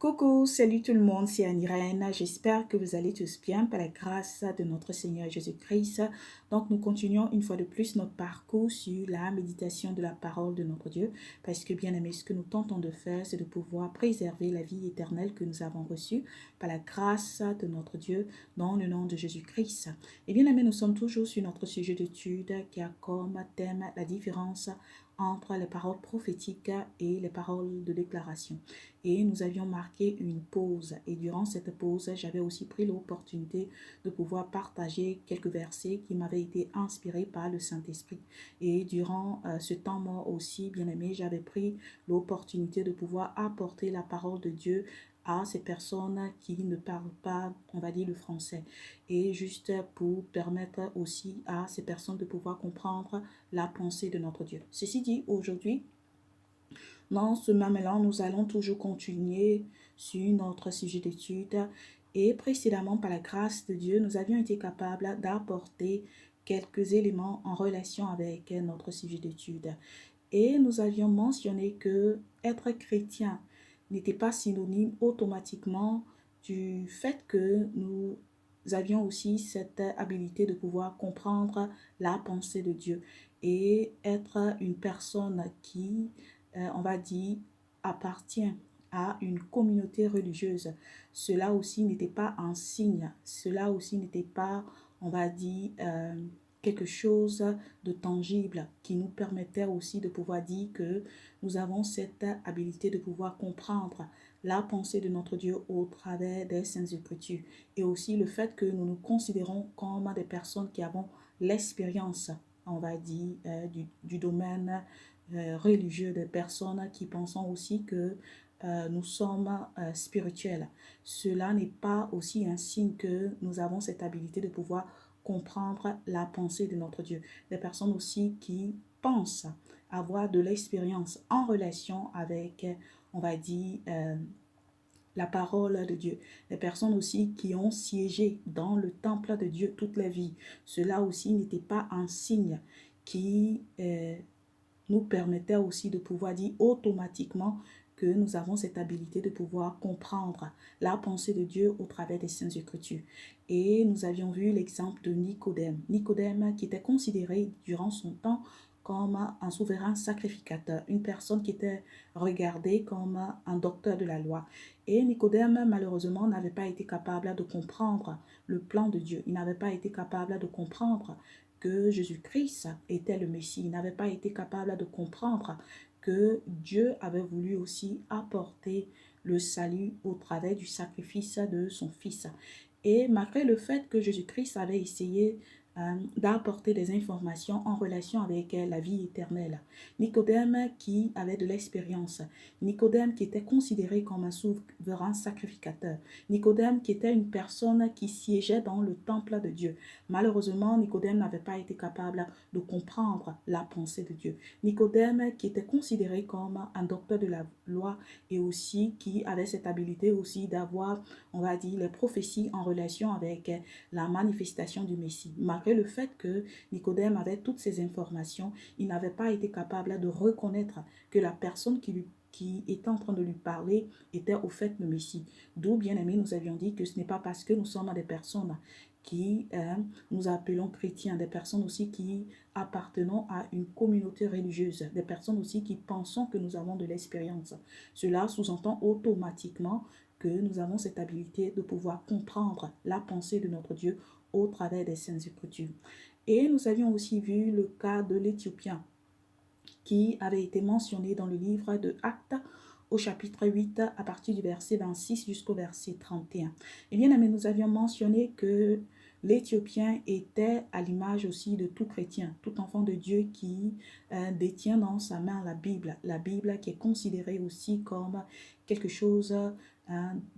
Coucou, salut tout le monde, c'est Anirène. J'espère que vous allez tous bien par la grâce de notre Seigneur Jésus-Christ. Donc, nous continuons une fois de plus notre parcours sur la méditation de la parole de notre Dieu. Parce que, bien aimé, ce que nous tentons de faire, c'est de pouvoir préserver la vie éternelle que nous avons reçue par la grâce de notre Dieu dans le nom de Jésus-Christ. Et bien aimé, nous sommes toujours sur notre sujet d'étude qui a comme thème la différence entre les paroles prophétiques et les paroles de déclaration. Et nous avions marqué une pause. Et durant cette pause, j'avais aussi pris l'opportunité de pouvoir partager quelques versets qui m'avaient été inspirés par le Saint-Esprit. Et durant ce temps mort aussi, bien aimé, j'avais pris l'opportunité de pouvoir apporter la parole de Dieu à ces personnes qui ne parlent pas, on va dire, le français. Et juste pour permettre aussi à ces personnes de pouvoir comprendre la pensée de notre Dieu. Ceci dit, aujourd'hui, dans ce même élan, nous allons toujours continuer sur notre sujet d'étude. Et précédemment, par la grâce de Dieu, nous avions été capables d'apporter quelques éléments en relation avec notre sujet d'étude. Et nous avions mentionné que être chrétien n'était pas synonyme automatiquement du fait que nous avions aussi cette habilité de pouvoir comprendre la pensée de Dieu et être une personne qui, on va dire, appartient à une communauté religieuse. Cela aussi n'était pas un signe, cela aussi n'était pas, on va dire, quelque chose de tangible qui nous permettait aussi de pouvoir dire que nous avons cette habilité de pouvoir comprendre la pensée de notre Dieu au travers des Saintes Écritures. Et aussi le fait que nous nous considérons comme des personnes qui avons l'expérience, on va dire, du domaine religieux, des personnes qui pensent aussi que nous sommes spirituels. Cela n'est pas aussi un signe que nous avons cette habilité de pouvoir comprendre la pensée de notre Dieu. Des personnes aussi qui pensent avoir de l'expérience en relation avec, on va dire, la parole de Dieu. Des personnes aussi qui ont siégé dans le temple de Dieu toute la vie. Cela aussi n'était pas un signe qui nous permettait aussi de pouvoir dire automatiquement que nous avons cette habilité de pouvoir comprendre la pensée de Dieu au travers des Saintes Écritures. Et nous avions vu l'exemple de Nicodème. Nicodème qui était considéré durant son temps comme un souverain sacrificateur, une personne qui était regardée comme un docteur de la loi. Et Nicodème, malheureusement, n'avait pas été capable de comprendre le plan de Dieu. Il n'avait pas été capable de comprendre que Jésus-Christ était le Messie. Il n'avait pas été capable de comprendre que Dieu avait voulu aussi apporter le salut au travers du sacrifice de son Fils. Et malgré le fait que Jésus-Christ avait essayé d'apporter des informations en relation avec la vie éternelle, Nicodème qui avait de l'expérience, Nicodème qui était considéré comme un souverain sacrificateur, Nicodème qui était une personne qui siégeait dans le temple de Dieu. Malheureusement, Nicodème n'avait pas été capable de comprendre la pensée de Dieu. Nicodème qui était considéré comme un docteur de la loi et aussi qui avait cette habilité aussi d'avoir, on va dire, les prophéties en relation avec la manifestation du Messie. Malgré le fait que Nicodème avait toutes ces informations, il n'avait pas été capable de reconnaître que la personne qui était en train de lui parler était au fait le Messie. D'où, bien aimé, nous avions dit que ce n'est pas parce que nous sommes des personnes qui nous appelons chrétiens, des personnes aussi qui appartenons à une communauté religieuse, des personnes aussi qui pensons que nous avons de l'expérience. Cela sous-entend automatiquement que nous avons cette habilité de pouvoir comprendre la pensée de notre Dieu au travers des Saintes Écritures. Et nous avions aussi vu le cas de l'Éthiopien qui avait été mentionné dans le livre de Actes au chapitre 8 à partir du verset 26 jusqu'au verset 31. Et bien, mais nous avions mentionné que l'Éthiopien était à l'image aussi de tout chrétien, tout enfant de Dieu qui détient dans sa main la Bible qui est considérée aussi comme quelque chose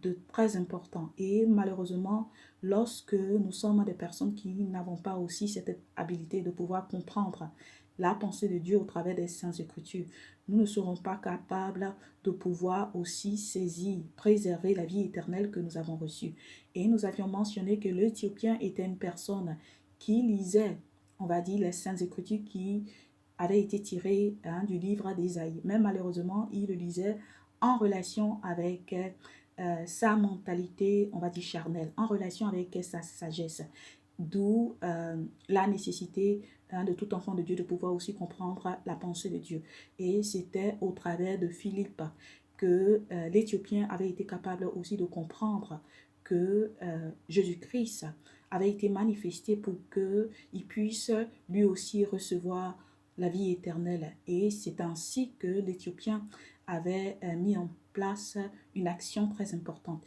de très important. Et malheureusement, lorsque nous sommes des personnes qui n'avons pas aussi cette habilité de pouvoir comprendre la pensée de Dieu au travers des Saintes Écritures, nous ne serons pas capables de pouvoir aussi saisir, préserver la vie éternelle que nous avons reçue. Et nous avions mentionné que l'Éthiopien était une personne qui lisait, on va dire, les Saintes Écritures qui avaient été tirées du livre d'Ésaïe. Mais malheureusement, il le lisait en relation avec sa mentalité, on va dire charnelle, en relation avec sa sagesse. D'où la nécessité de tout enfant de Dieu de pouvoir aussi comprendre la pensée de Dieu. Et c'était au travers de Philippe que l'Éthiopien avait été capable aussi de comprendre que Jésus-Christ avait été manifesté pour qu'il puisse lui aussi recevoir la vie éternelle. Et c'est ainsi que l'Éthiopien avait mis en place une action très importante.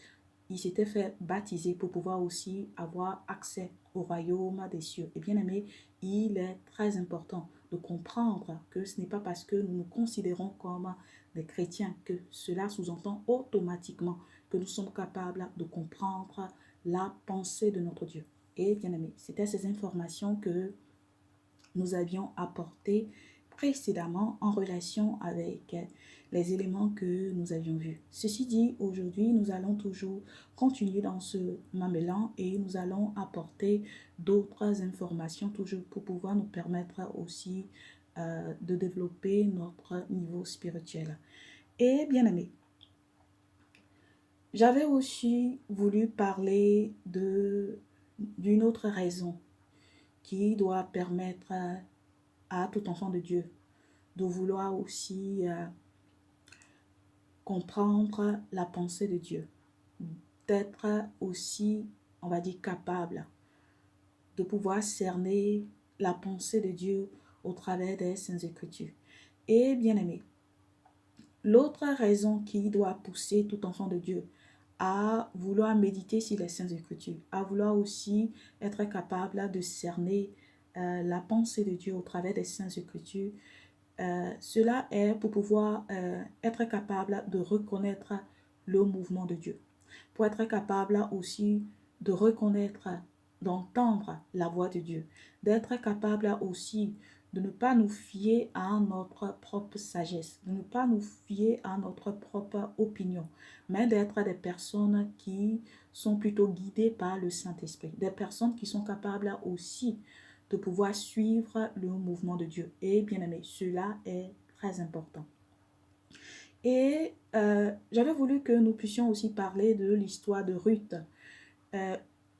Il s'était fait baptiser pour pouvoir aussi avoir accès au royaume des cieux. Et bien aimé, il est très important de comprendre que ce n'est pas parce que nous nous considérons comme des chrétiens que cela sous-entend automatiquement que nous sommes capables de comprendre la pensée de notre Dieu. Et bien aimé, c'était ces informations que nous avions apportées précédemment en relation avec les éléments que nous avions vus. Ceci dit, aujourd'hui, nous allons toujours continuer dans ce même élan et nous allons apporter d'autres informations toujours pour pouvoir nous permettre aussi de développer notre niveau spirituel. Et bien aimé, j'avais aussi voulu parler d'une autre raison qui doit permettre à tout enfant de Dieu de vouloir aussi comprendre la pensée de Dieu, d'être aussi, on va dire, capable de pouvoir cerner la pensée de Dieu au travers des Saintes Écritures. Et bien aimé, l'autre raison qui doit pousser tout enfant de Dieu à vouloir méditer sur les Saintes Écritures, à vouloir aussi être capable de cerner la pensée de Dieu au travers des Saintes Écritures, cela est pour pouvoir être capable de reconnaître le mouvement de Dieu, pour être capable aussi de reconnaître, d'entendre la voix de Dieu, d'être capable aussi de ne pas nous fier à notre propre sagesse, de ne pas nous fier à notre propre opinion, mais d'être des personnes qui sont plutôt guidées par le Saint-Esprit, des personnes qui sont capables aussi de pouvoir suivre le mouvement de Dieu. Et bien aimé, cela est très important. Et j'avais voulu que nous puissions aussi parler de l'histoire de Ruth.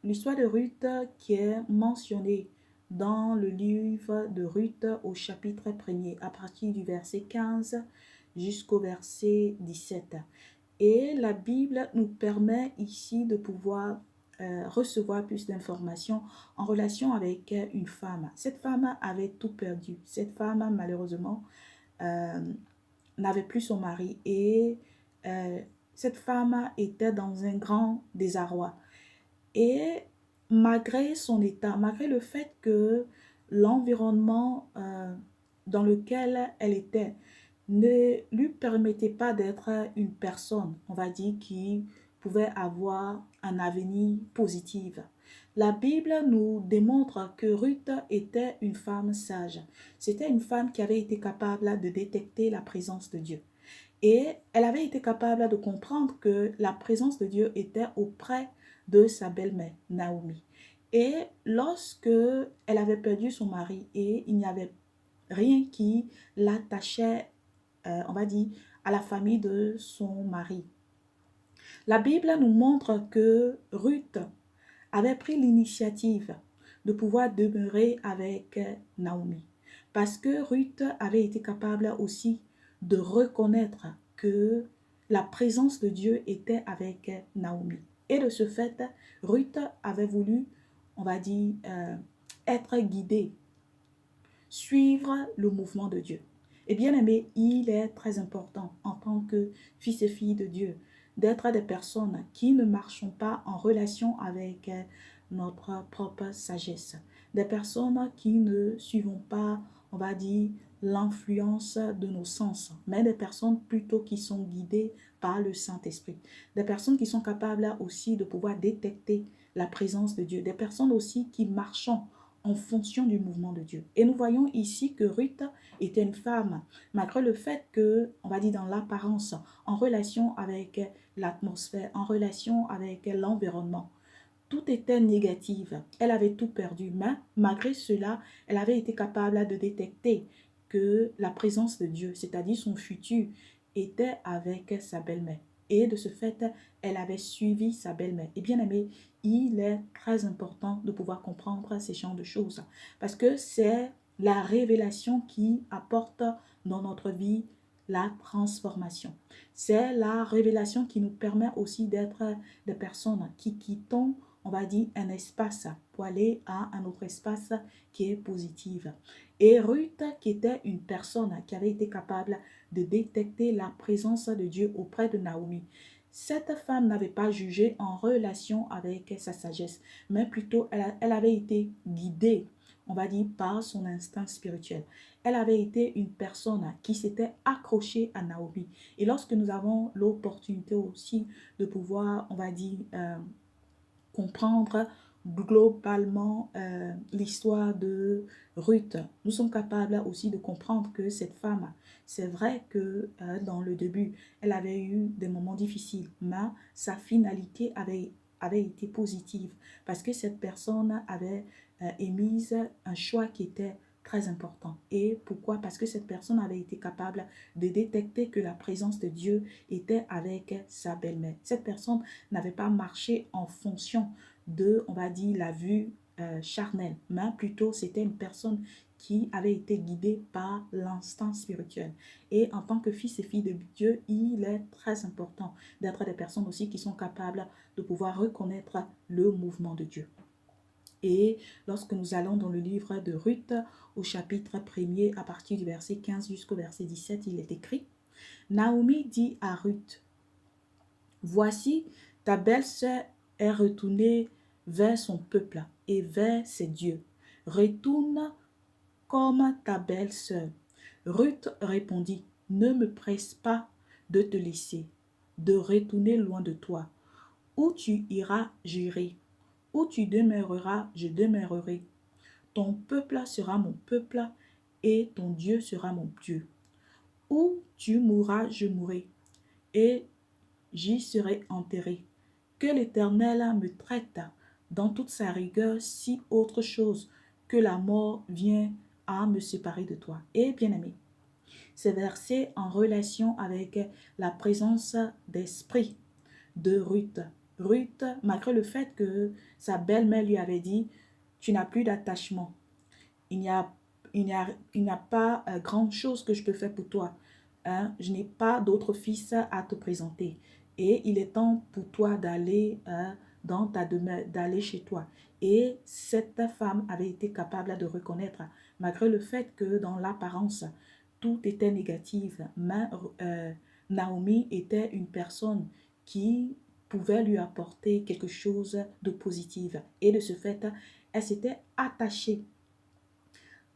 L'histoire de Ruth qui est mentionnée dans le livre de Ruth au chapitre 1er, à partir du verset 15 jusqu'au verset 17. Et la Bible nous permet ici de pouvoir recevoir plus d'informations en relation avec une femme. Cette femme avait tout perdu. Cette femme, malheureusement, n'avait plus son mari et cette femme était dans un grand désarroi. Et malgré son état, malgré le fait que l'environnement dans lequel elle était ne lui permettait pas d'être une personne, on va dire, qui pouvait avoir un avenir positif. La Bible nous démontre que Ruth était une femme sage. C'était une femme qui avait été capable de détecter la présence de Dieu. Et elle avait été capable de comprendre que la présence de Dieu était auprès de sa belle-mère, Naomi. Et lorsque elle avait perdu son mari et il n'y avait rien qui l'attachait, on va dire, à la famille de son mari, la Bible nous montre que Ruth avait pris l'initiative de pouvoir demeurer avec Naomi. Parce que Ruth avait été capable aussi de reconnaître que la présence de Dieu était avec Naomi. Et de ce fait, Ruth avait voulu, on va dire, être guidée, suivre le mouvement de Dieu. Et bien aimé, il est très important en tant que fils et filles de Dieu d'être des personnes qui ne marchent pas en relation avec notre propre sagesse. Des personnes qui ne suivent pas, on va dire, l'influence de nos sens, mais des personnes plutôt qui sont guidées par le Saint-Esprit. Des personnes qui sont capables aussi de pouvoir détecter la présence de Dieu. Des personnes aussi qui marchent en fonction du mouvement de Dieu. Et nous voyons ici que Ruth était une femme, malgré le fait que, on va dire dans l'apparence, en relation avec l'atmosphère, en relation avec l'environnement, tout était négatif. Elle avait tout perdu, mais malgré cela, elle avait été capable de détecter que la présence de Dieu, c'est-à-dire son futur, était avec sa belle-mère. Et de ce fait, elle avait suivi sa belle-mère. Et bien aimé, il est très important de pouvoir comprendre ces genres de choses. Parce que c'est la révélation qui apporte dans notre vie la transformation. C'est la révélation qui nous permet aussi d'être des personnes qui quittons, on va dire, un espace pour aller à un autre espace qui est positif. Et Ruth, qui était une personne qui avait été capable de détecter la présence de Dieu auprès de Naomi. Cette femme n'avait pas jugé en relation avec sa sagesse, mais plutôt elle avait été guidée, on va dire, par son instinct spirituel. Elle avait été une personne qui s'était accrochée à Naomi. Et lorsque nous avons l'opportunité aussi de pouvoir, on va dire, comprendre globalement l'histoire de Ruth, nous sommes capables aussi de comprendre que cette femme, c'est vrai que dans le début, elle avait eu des moments difficiles, mais sa finalité avait été positive parce que cette personne avait émise un choix qui était très important. Et pourquoi? Parce que cette personne avait été capable de détecter que la présence de Dieu était avec sa belle-mère. Cette personne n'avait pas marché en fonction de, on va dire, la vue charnelle, mais plutôt c'était une personne qui avait été guidée par l'instinct spirituel. Et en tant que fils et filles de Dieu, il est très important d'être des personnes aussi qui sont capables de pouvoir reconnaître le mouvement de Dieu. Et lorsque nous allons dans le livre de Ruth, au chapitre 1er, à partir du verset 15 jusqu'au verset 17, il est écrit: Naomi dit à Ruth, voici, ta belle-sœur est retournée vers son peuple et vers ses dieux. Retourne comme ta belle-sœur. Ruth répondit, ne me presse pas de te laisser, de retourner loin de toi. Où tu iras, j'irai. Où tu demeureras, je demeurerai. Ton peuple sera mon peuple et ton Dieu sera mon Dieu. Où tu mourras, je mourrai et j'y serai enterré. Que l'Éternel me traite dans toute sa rigueur si autre chose que la mort vient à me séparer de toi. Et bien-aimé, ces versets en relation avec la présence d'esprit de Ruth. Ruth, malgré le fait que sa belle-mère lui avait dit, tu n'as plus d'attachement, il n'y a, il n'y a pas grand chose que je peux faire pour toi. Hein? Je n'ai pas d'autre fils à te présenter. Et il est temps pour toi d'aller dans ta demeure, d'aller chez toi. Et cette femme avait été capable de reconnaître, malgré le fait que dans l'apparence, tout était négatif, mais Naomi était une personne qui pouvait lui apporter quelque chose de positif. Et de ce fait, elle s'était attachée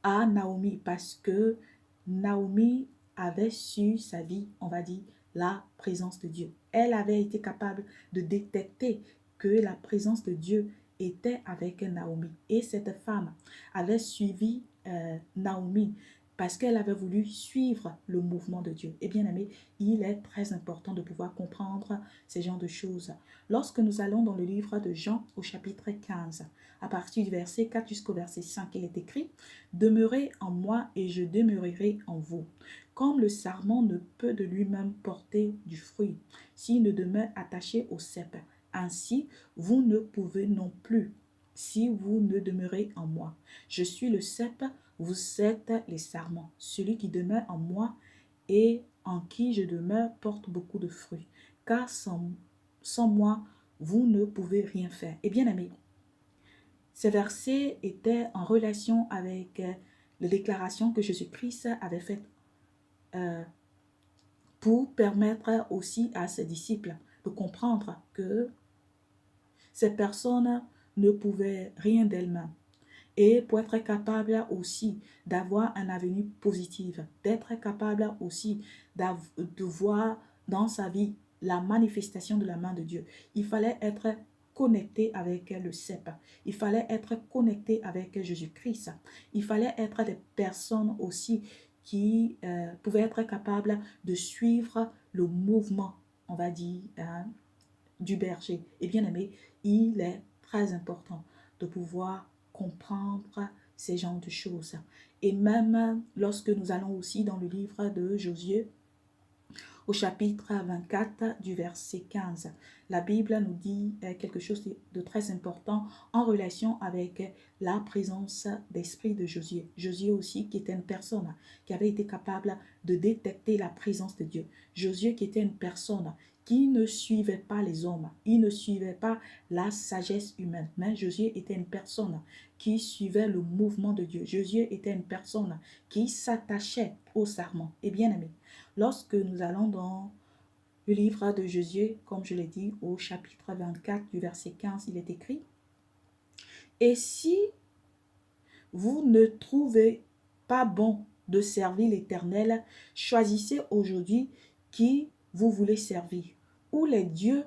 à Naomi parce que Naomi avait su sa vie, on va dire, la présence de Dieu. Elle avait été capable de détecter que la présence de Dieu était avec Naomi. Et cette femme avait suivi Naomi parce qu'elle avait voulu suivre le mouvement de Dieu. Et bien aimé, il est très important de pouvoir comprendre ces genres de choses. Lorsque nous allons dans le livre de Jean au chapitre 15, à partir du verset 4 jusqu'au verset 5, il est écrit: Demeurez en moi et je demeurerai en vous. Comme le sarment ne peut de lui-même porter du fruit s'il ne demeure attaché au cep, ainsi vous ne pouvez non plus si vous ne demeurez en moi. Je suis le cep, vous êtes les sarments. Celui qui demeure en moi et en qui je demeure porte beaucoup de fruits, car sans moi, vous ne pouvez rien faire. Et bien aimé, ces versets étaient en relation avec les déclarations que Jésus-Christ avait faites pour permettre aussi à ses disciples de comprendre que ces personnes ne pouvaient rien d'elles-mêmes. Et pour être capable aussi d'avoir un avenir positif, d'être capable aussi de voir dans sa vie la manifestation de la main de Dieu, il fallait être connecté avec le cep. Il fallait être connecté avec Jésus-Christ. Il fallait être des personnes aussi qui pouvaient être capables de suivre le mouvement, on va dire, du berger. Et bien aimé, il est très important de pouvoir comprendre ces genres de choses. Et même lorsque nous allons aussi dans le livre de Josué, au chapitre 24 du verset 15. La Bible nous dit quelque chose de très important en relation avec la présence d'esprit de Josué. Josué aussi qui était une personne qui avait été capable de détecter la présence de Dieu. Josué qui était une personne qui ne suivait pas les hommes, il ne suivait pas la sagesse humaine, mais Josué était une personne qui suivait le mouvement de Dieu. Josué était une personne qui s'attachait au serment. Et bien aimé, lorsque nous allons dans le livre de Josué, comme je l'ai dit, au chapitre 24 du verset 15, il est écrit: « Et si vous ne trouvez pas bon de servir l'Éternel, choisissez aujourd'hui qui vous voulez servir, ou les dieux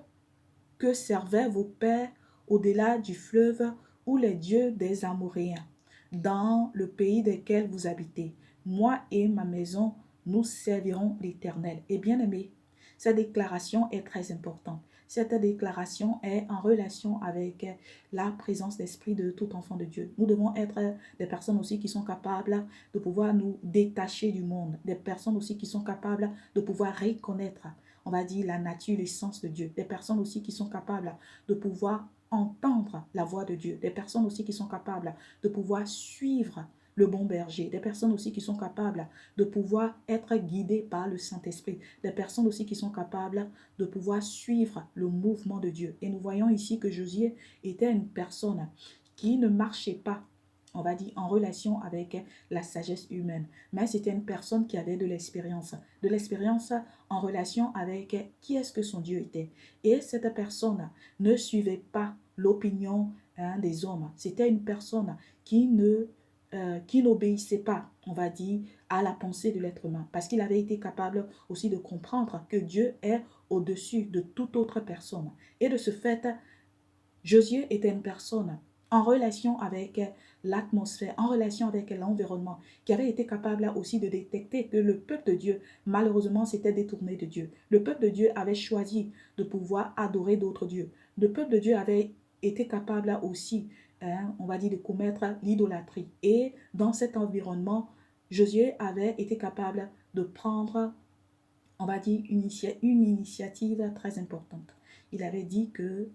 que servaient vos pères au-delà du fleuve, ou les dieux des Amoréens, dans le pays desquels vous habitez. Moi et ma maison, nous servirons l'Éternel. » Et bien aimé, cette déclaration est très importante. Cette déclaration est en relation avec la présence d'esprit de tout enfant de Dieu. Nous devons être des personnes aussi qui sont capables de pouvoir nous détacher du monde, des personnes aussi qui sont capables de pouvoir reconnaître, on va dire, la nature, l'essence de Dieu, des personnes aussi qui sont capables de pouvoir entendre la voix de Dieu, des personnes aussi qui sont capables de pouvoir suivre le bon berger, des personnes aussi qui sont capables de pouvoir être guidées par le Saint-Esprit, des personnes aussi qui sont capables de pouvoir suivre le mouvement de Dieu. Et nous voyons ici que Josué était une personne qui ne marchait pas, on va dire, en relation avec la sagesse humaine, mais c'était une personne qui avait de l'expérience en relation avec qui est-ce que son Dieu était. Et cette personne ne suivait pas l'opinion des hommes. C'était une personne qui n'obéissait pas, on va dire, à la pensée de l'être humain, parce qu'il avait été capable aussi de comprendre que Dieu est au-dessus de toute autre personne. Et de ce fait, Josué était une personne en relation avec l'atmosphère, en relation avec l'environnement, qui avait été capable aussi de détecter que le peuple de Dieu, malheureusement, s'était détourné de Dieu. Le peuple de Dieu avait choisi de pouvoir adorer d'autres dieux. Le peuple de Dieu avait été capable aussi, on va dire, de commettre l'idolâtrie. Et dans cet environnement, Josué avait été capable de prendre, on va dire, une initiative très importante. Il avait dit que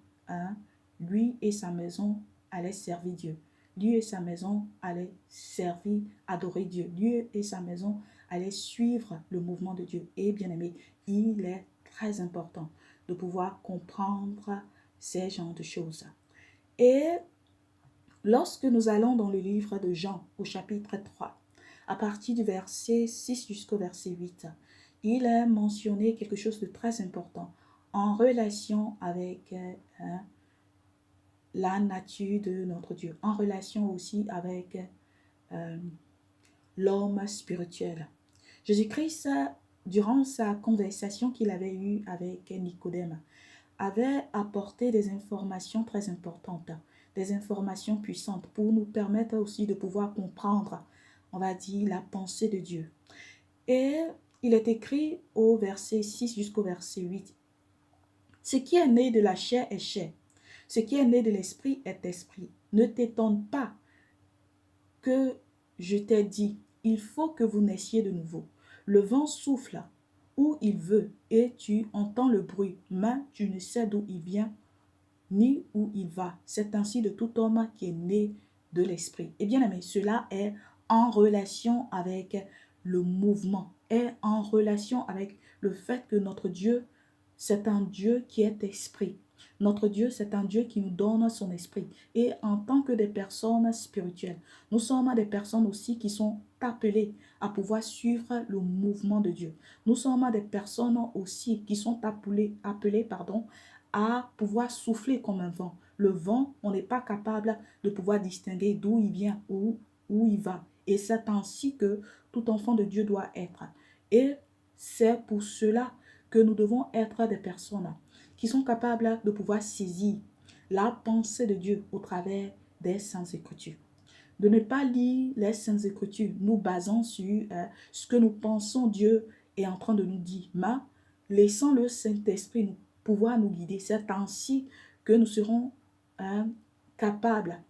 lui et sa maison allaient servir Dieu. Lui et sa maison allaient servir, adorer Dieu. Lui et sa maison allaient suivre le mouvement de Dieu. Et bien aimé, il est très important de pouvoir comprendre ces genres de choses. Et lorsque nous allons dans le livre de Jean, au chapitre 3, à partir du verset 6 jusqu'au verset 8, il est mentionné quelque chose de très important en relation avec la nature de notre Dieu, en relation aussi avec l'homme spirituel. Jésus-Christ, durant sa conversation qu'il avait eue avec Nicodème, avait apporté des informations très importantes, des informations puissantes pour nous permettre aussi de pouvoir comprendre, on va dire, la pensée de Dieu. Et il est écrit au verset 6 jusqu'au verset 8, « Ce qui est né de la chair est chair, ce qui est né de l'esprit est esprit. Ne t'étonne pas que je t'ai dit, il faut que vous naissiez de nouveau. Le vent souffle où il veut et tu entends le bruit, mais tu ne sais d'où il vient ni où il va. C'est ainsi de tout homme qui est né de l'esprit. » Et bien aimé, cela est en relation avec le mouvement, est en relation avec le fait que notre Dieu, c'est un Dieu qui est esprit. Notre Dieu, c'est un Dieu qui nous donne son esprit. Et en tant que des personnes spirituelles, nous sommes des personnes aussi qui sont appelées à pouvoir suivre le mouvement de Dieu. Nous sommes des personnes aussi qui sont appelées à pouvoir souffler comme un vent. Le vent, on n'est pas capable de pouvoir distinguer d'où il vient, où il va. Et c'est ainsi que tout enfant de Dieu doit être. Et c'est pour cela que nous devons être des personnes qui sont capables de pouvoir saisir la pensée de Dieu au travers des Saintes Écritures. De ne pas lire les Saintes Écritures, nous basant sur ce que nous pensons Dieu est en train de nous dire, mais laissant le Saint-Esprit pouvoir nous guider. C'est ainsi que nous serons capables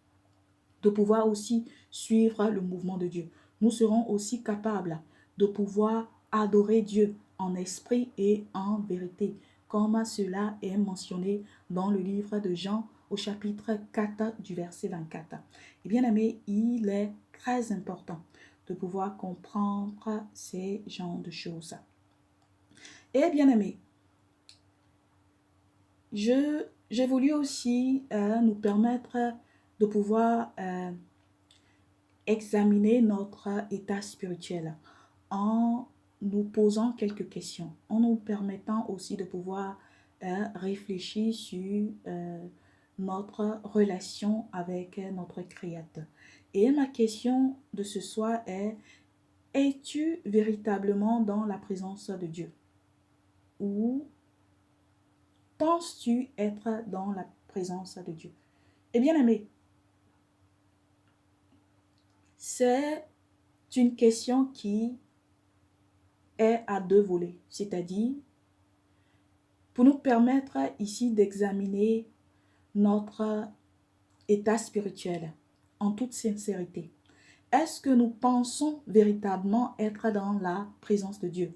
de pouvoir aussi suivre le mouvement de Dieu. Nous serons aussi capables de pouvoir adorer Dieu en esprit et en vérité, comme cela est mentionné dans le livre de Jean au chapitre 4 du verset 24. Et bien aimé, il est très important de pouvoir comprendre ces genres de choses. Et bien aimé, j'ai voulu aussi nous permettre de pouvoir examiner notre état spirituel en nous posant quelques questions, en nous permettant aussi de pouvoir réfléchir sur notre relation avec notre Créateur. Et ma question de ce soir est, es-tu véritablement dans la présence de Dieu? Ou penses-tu être dans la présence de Dieu? Eh bien aimé, c'est une question qui est à deux volets, c'est-à-dire pour nous permettre ici d'examiner notre état spirituel en toute sincérité. Est-ce que nous pensons véritablement être dans la présence de Dieu?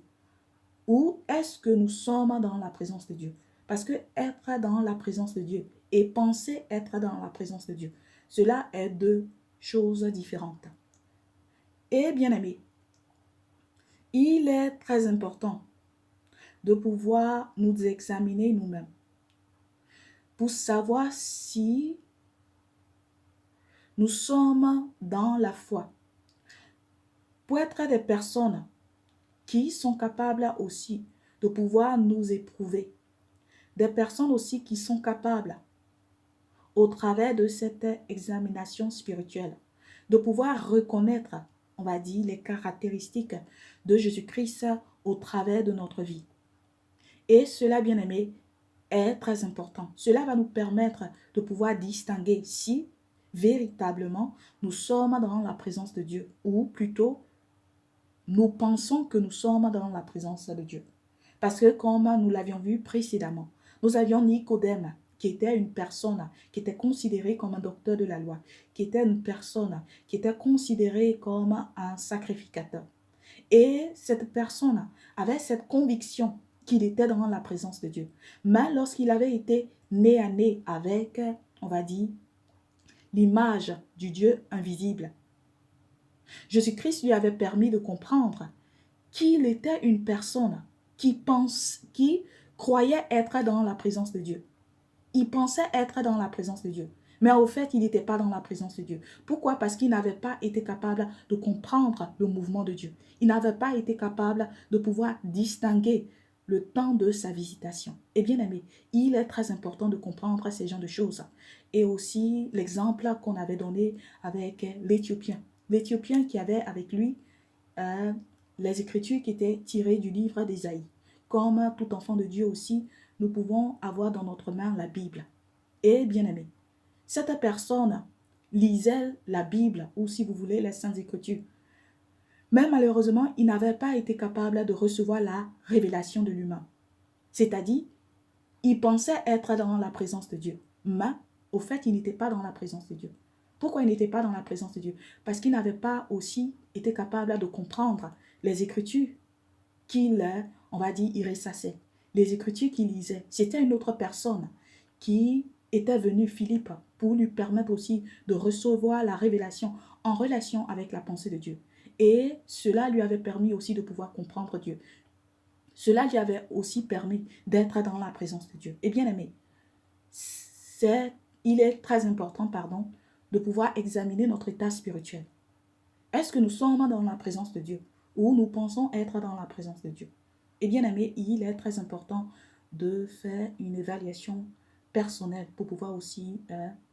Ou est-ce que nous sommes dans la présence de Dieu? Parce que être dans la présence de Dieu et penser être dans la présence de Dieu, cela est deux choses différentes. Et bien aimé, il est très important de pouvoir nous examiner nous-mêmes pour savoir si nous sommes dans la foi. Pour être des personnes qui sont capables aussi de pouvoir nous éprouver. Des personnes aussi qui sont capables, au travers de cette examination spirituelle, de pouvoir reconnaître, on va dire, les caractéristiques de Jésus-Christ au travers de notre vie. Et cela, bien aimé, est très important. Cela va nous permettre de pouvoir distinguer si véritablement nous sommes dans la présence de Dieu ou plutôt nous pensons que nous sommes dans la présence de Dieu. Parce que comme nous l'avions vu précédemment, nous avions Nicodème qui était une personne qui était considérée comme un docteur de la loi, qui était une personne qui était considérée comme un sacrificateur. Et cette personne avait cette conviction qu'il était dans la présence de Dieu. Mais lorsqu'il avait été nez à nez avec, on va dire, l'image du Dieu invisible, Jésus-Christ lui avait permis de comprendre qu'il était une personne qui croyait être dans la présence de Dieu. Il pensait être dans la présence de Dieu. Mais au fait, il n'était pas dans la présence de Dieu. Pourquoi? Parce qu'il n'avait pas été capable de comprendre le mouvement de Dieu. Il n'avait pas été capable de pouvoir distinguer le temps de sa visitation. Et bien aimé, il est très important de comprendre ces genres de choses. Et aussi l'exemple qu'on avait donné avec l'Éthiopien. L'Éthiopien qui avait avec lui les Écritures qui étaient tirées du livre d'Ésaïe. Comme tout enfant de Dieu aussi, nous pouvons avoir dans notre main la Bible. Et bien aimé, cette personne lisait la Bible, ou si vous voulez, les Saintes Écritures. Mais malheureusement, il n'avait pas été capable de recevoir la révélation de l'humain. C'est-à-dire, il pensait être dans la présence de Dieu. Mais, au fait, il n'était pas dans la présence de Dieu. Pourquoi il n'était pas dans la présence de Dieu? Parce qu'il n'avait pas aussi été capable de comprendre les Écritures qu'il, on va dire, il ressassait. Les Écritures qu'il lisait. C'était une autre personne qui était venue, Philippe, pour lui permettre aussi de recevoir la révélation en relation avec la pensée de Dieu. Et cela lui avait permis aussi de pouvoir comprendre Dieu. Cela lui avait aussi permis d'être dans la présence de Dieu. Et bien aimé, il est très important, de pouvoir examiner notre état spirituel. Est-ce que nous sommes dans la présence de Dieu ou nous pensons être dans la présence de Dieu? Et bien aimé, il est très important de faire une évaluation personnelle pour pouvoir aussi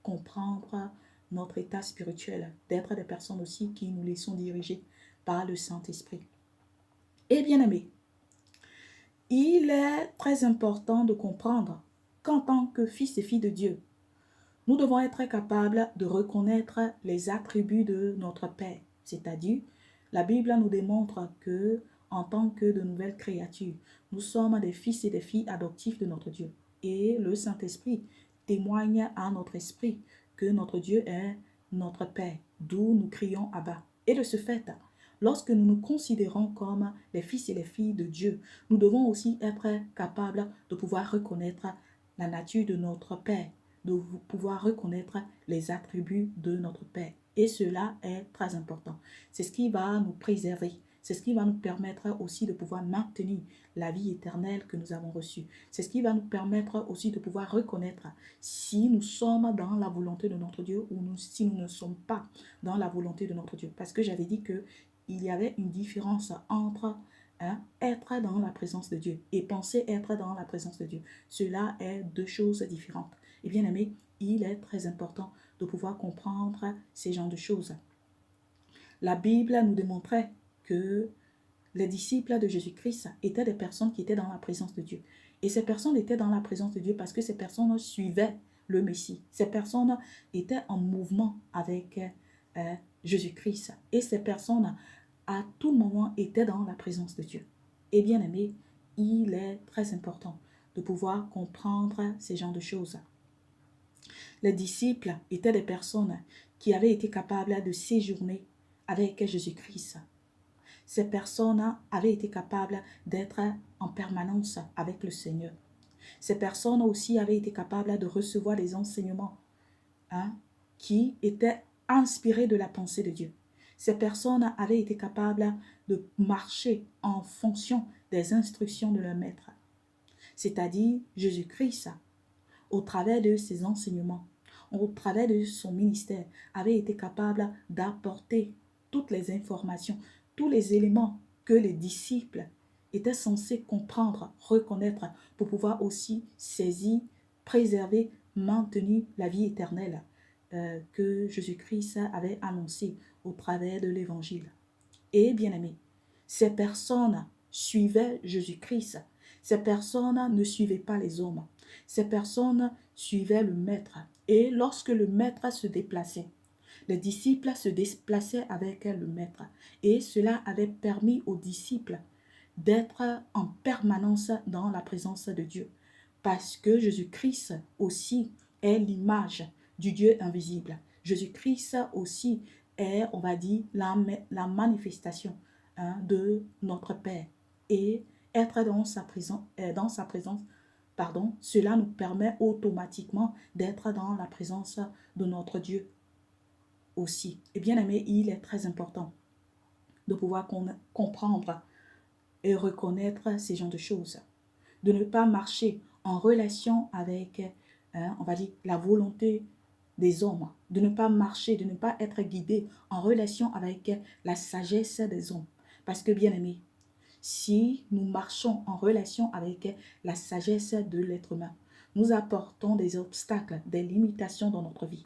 comprendre notre état spirituel, d'être des personnes aussi qui nous laissons diriger par le Saint-Esprit. Et bien aimé, il est très important de comprendre qu'en tant que fils et filles de Dieu, nous devons être capables de reconnaître les attributs de notre Père. C'est-à-dire, la Bible nous démontre que, en tant que de nouvelles créatures, nous sommes des fils et des filles adoptifs de notre Dieu. Et le Saint-Esprit témoigne à notre esprit que notre Dieu est notre Père, d'où nous crions Abba. Et de ce fait, lorsque nous nous considérons comme les fils et les filles de Dieu, nous devons aussi être capables de pouvoir reconnaître la nature de notre Père, de pouvoir reconnaître les attributs de notre Père. Et cela est très important. C'est ce qui va nous préserver. C'est ce qui va nous permettre aussi de pouvoir maintenir la vie éternelle que nous avons reçue. C'est ce qui va nous permettre aussi de pouvoir reconnaître si nous sommes dans la volonté de notre Dieu ou si nous ne sommes pas dans la volonté de notre Dieu. Parce que j'avais dit qu'il y avait une différence entre être dans la présence de Dieu et penser être dans la présence de Dieu. Cela est deux choses différentes. Et bien aimé, il est très important de pouvoir comprendre ces genres de choses. La Bible nous démontrait que les disciples de Jésus-Christ étaient des personnes qui étaient dans la présence de Dieu. Et ces personnes étaient dans la présence de Dieu parce que ces personnes suivaient le Messie. Ces personnes étaient en mouvement avec Jésus-Christ. Et ces personnes, à tout moment, étaient dans la présence de Dieu. Et bien aimé, il est très important de pouvoir comprendre ces genres de choses. Les disciples étaient des personnes qui avaient été capables de séjourner avec Jésus-Christ. Ces personnes avaient été capables d'être en permanence avec le Seigneur. Ces personnes aussi avaient été capables de recevoir des enseignements qui étaient inspirés de la pensée de Dieu. Ces personnes avaient été capables de marcher en fonction des instructions de leur maître, c'est-à-dire Jésus-Christ, au travers de ses enseignements, au travers de son ministère, avait été capable d'apporter toutes les informations, tous les éléments que les disciples étaient censés comprendre, reconnaître, pour pouvoir aussi saisir, préserver, maintenir la vie éternelle que Jésus-Christ avait annoncée au travers de l'Évangile. Et bien aimé, ces personnes suivaient Jésus-Christ. Ces personnes ne suivaient pas les hommes. Ces personnes suivaient le maître. Et lorsque le maître se déplaçait, les disciples se déplaçaient avec le maître. Et cela avait permis aux disciples d'être en permanence dans la présence de Dieu. Parce que Jésus-Christ aussi est l'image du Dieu invisible. Jésus-Christ aussi est, on va dire, la manifestation de notre Père. Et être dans sa présence, cela nous permet automatiquement d'être dans la présence de notre Dieu aussi. Et bien aimé, il est très important de pouvoir comprendre et reconnaître ces genres de choses. De ne pas marcher en relation avec, on va dire, la volonté des hommes. De ne pas marcher, de ne pas être guidé en relation avec la sagesse des hommes. Parce que, bien aimé, si nous marchons en relation avec la sagesse de l'être humain, nous apportons des obstacles, des limitations dans notre vie.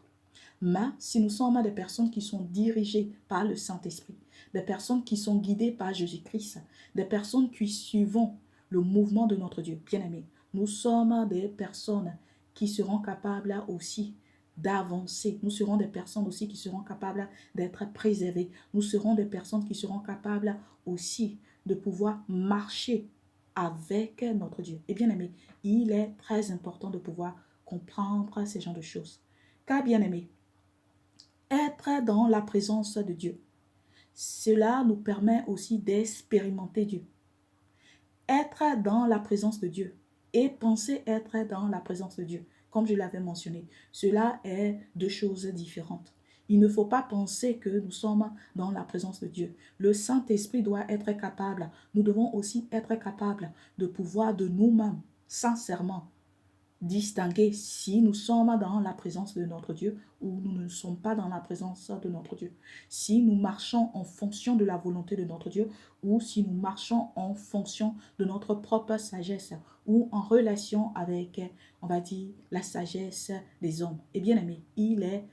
Mais si nous sommes des personnes qui sont dirigées par le Saint-Esprit, des personnes qui sont guidées par Jésus-Christ, des personnes qui suivons le mouvement de notre Dieu, bien-aimé, nous sommes des personnes qui seront capables aussi d'avancer. Nous serons des personnes aussi qui seront capables d'être préservées. Nous serons des personnes qui seront capables aussi de pouvoir marcher avec notre Dieu. Et bien aimé, il est très important de pouvoir comprendre ces genres de choses. Car bien aimé, être dans la présence de Dieu, cela nous permet aussi d'expérimenter Dieu. Être dans la présence de Dieu et penser être dans la présence de Dieu, comme je l'avais mentionné, cela est deux choses différentes. Il ne faut pas penser que nous sommes dans la présence de Dieu. Le Saint-Esprit doit être capable. Nous devons aussi être capables de pouvoir de nous-mêmes, sincèrement, distinguer si nous sommes dans la présence de notre Dieu ou nous ne sommes pas dans la présence de notre Dieu. Si nous marchons en fonction de la volonté de notre Dieu ou si nous marchons en fonction de notre propre sagesse ou en relation avec, on va dire, la sagesse des hommes. Et bien aimé, il est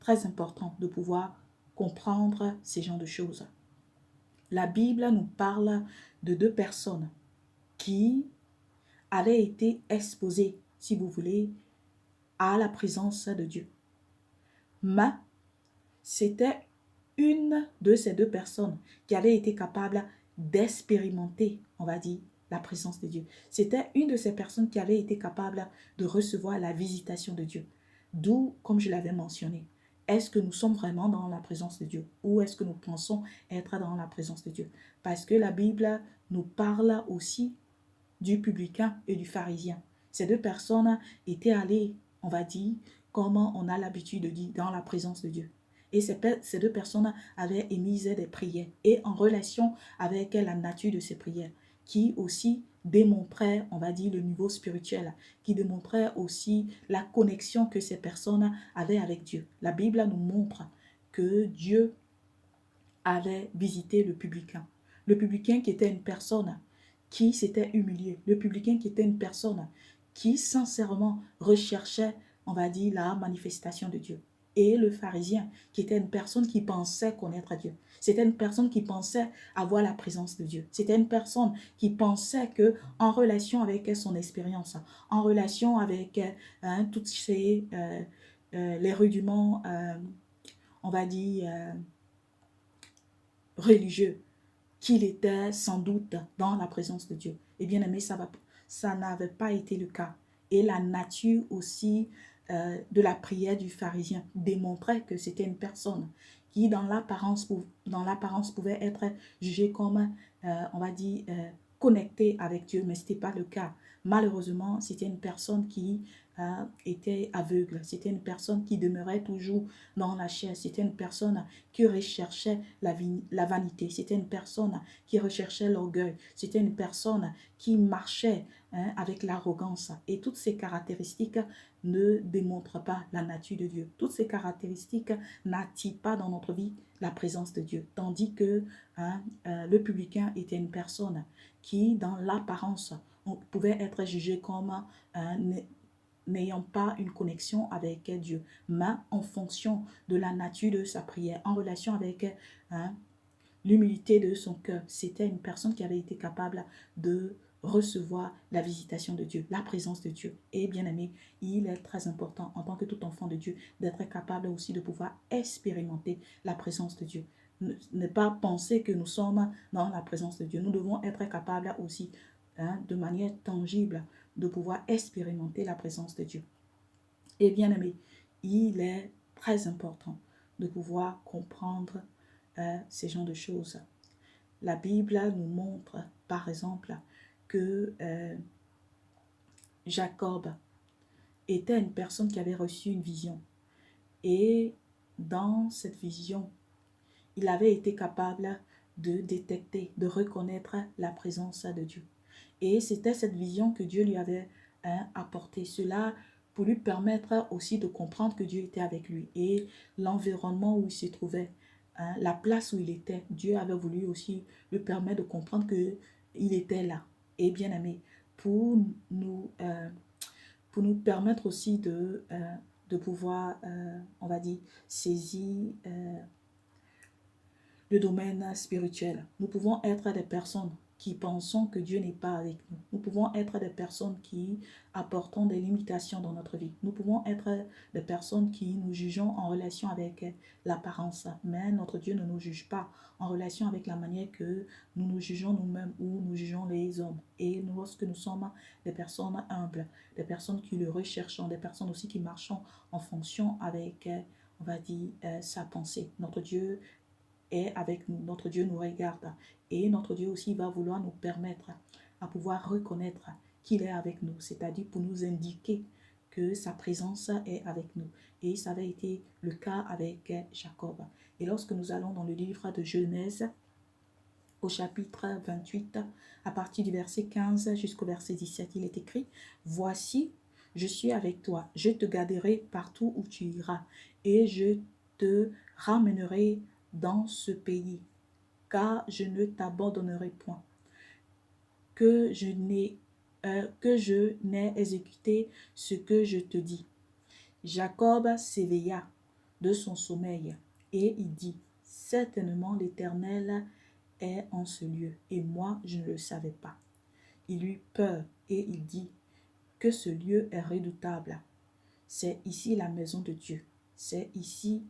très important de pouvoir comprendre ces genres de choses. La Bible nous parle de deux personnes qui avaient été exposées, si vous voulez, à la présence de Dieu. Mais c'était une de ces deux personnes qui avait été capable d'expérimenter, on va dire, la présence de Dieu. C'était une de ces personnes qui avait été capable de recevoir la visitation de Dieu. D'où, comme je l'avais mentionné, est-ce que nous sommes vraiment dans la présence de Dieu ou est-ce que nous pensons être dans la présence de Dieu? Parce que la Bible nous parle aussi du publicain et du pharisien. Ces deux personnes étaient allées, on va dire, comment on a l'habitude de dire, dans la présence de Dieu. Et ces deux personnes avaient émis des prières et en relation avec la nature de ces prières, qui aussi démontrait, on va dire, le niveau spirituel, qui démontrait aussi la connexion que ces personnes avaient avec Dieu. La Bible nous montre que Dieu avait visité le publicain. Le publicain qui était une personne qui s'était humilié. Le publicain qui était une personne qui sincèrement recherchait, on va dire, la manifestation de Dieu. Et le pharisien qui était une personne qui pensait connaître Dieu. C'était une personne qui pensait avoir la présence de Dieu. C'était une personne qui pensait que en relation avec son expérience, en relation avec toutes les rudiments, on va dire, religieux, qu'il était sans doute dans la présence de Dieu. Et bien aimé, ça n'avait pas été le cas. Et la nature aussi de la prière du pharisien démontrait que c'était une personne qui dans l'apparence pouvait être jugée comme, on va dire, connectée avec Dieu, mais ce n'était pas le cas. Malheureusement, c'était une personne qui était aveugle. C'était une personne qui demeurait toujours dans la chair. C'était une personne qui recherchait la vanité. C'était une personne qui recherchait l'orgueil. C'était une personne qui marchait avec l'arrogance. Et toutes ces caractéristiques ne démontrent pas la nature de Dieu. Toutes ces caractéristiques n'attirent pas dans notre vie la présence de Dieu. Tandis que le publicain était une personne qui, dans l'apparence, pouvait être jugé comme n'ayant pas une connexion avec Dieu, mais en fonction de la nature de sa prière, en relation avec l'humilité de son cœur. C'était une personne qui avait été capable de recevoir la visitation de Dieu, la présence de Dieu. Et bien aimé, il est très important en tant que tout enfant de Dieu d'être capable aussi de pouvoir expérimenter la présence de Dieu. Ne pas penser que nous sommes dans la présence de Dieu. Nous devons être capables aussi de manière tangible de pouvoir expérimenter la présence de Dieu. Et bien aimé, il est très important de pouvoir comprendre ces genres de choses. La Bible nous montre, par exemple, que Jacob était une personne qui avait reçu une vision. Et dans cette vision, il avait été capable de détecter, de reconnaître la présence de Dieu. Et c'était cette vision que Dieu lui avait apportée. Cela pour lui permettre aussi de comprendre que Dieu était avec lui. Et l'environnement où il se trouvait, la place où il était, Dieu avait voulu aussi lui permettre de comprendre qu'il était là. Et bien aimé, pour nous permettre aussi de pouvoir, on va dire, saisir le domaine spirituel. Nous pouvons être des personnes qui pensons que Dieu n'est pas avec nous. Nous pouvons être des personnes qui apportons des limitations dans notre vie. Nous pouvons être des personnes qui nous jugeons en relation avec l'apparence. Mais notre Dieu ne nous juge pas en relation avec la manière que nous nous jugeons nous-mêmes ou nous jugeons les hommes. Et nous, lorsque nous sommes des personnes humbles, des personnes qui le recherchons, des personnes aussi qui marchons en fonction avec, on va dire, sa pensée. Notre Dieu est avec nous. Notre Dieu nous regarde et notre Dieu aussi va vouloir nous permettre à pouvoir reconnaître qu'il est avec nous, c'est-à-dire pour nous indiquer que sa présence est avec nous. Et ça avait été le cas avec Jacob. Et lorsque nous allons dans le livre de Genèse, au chapitre 28, à partir du verset 15 jusqu'au verset 17, il est écrit « Voici, je suis avec toi, je te garderai partout où tu iras, et je te ramènerai dans ce pays, car je ne t'abandonnerai point, que je n'ai exécuté ce que je te dis. » Jacob s'éveilla de son sommeil et il dit, « Certainement l'Éternel est en ce lieu, et moi je ne le savais pas. » Il eut peur et il dit, « Que ce lieu est redoutable. C'est ici la maison de Dieu. C'est ici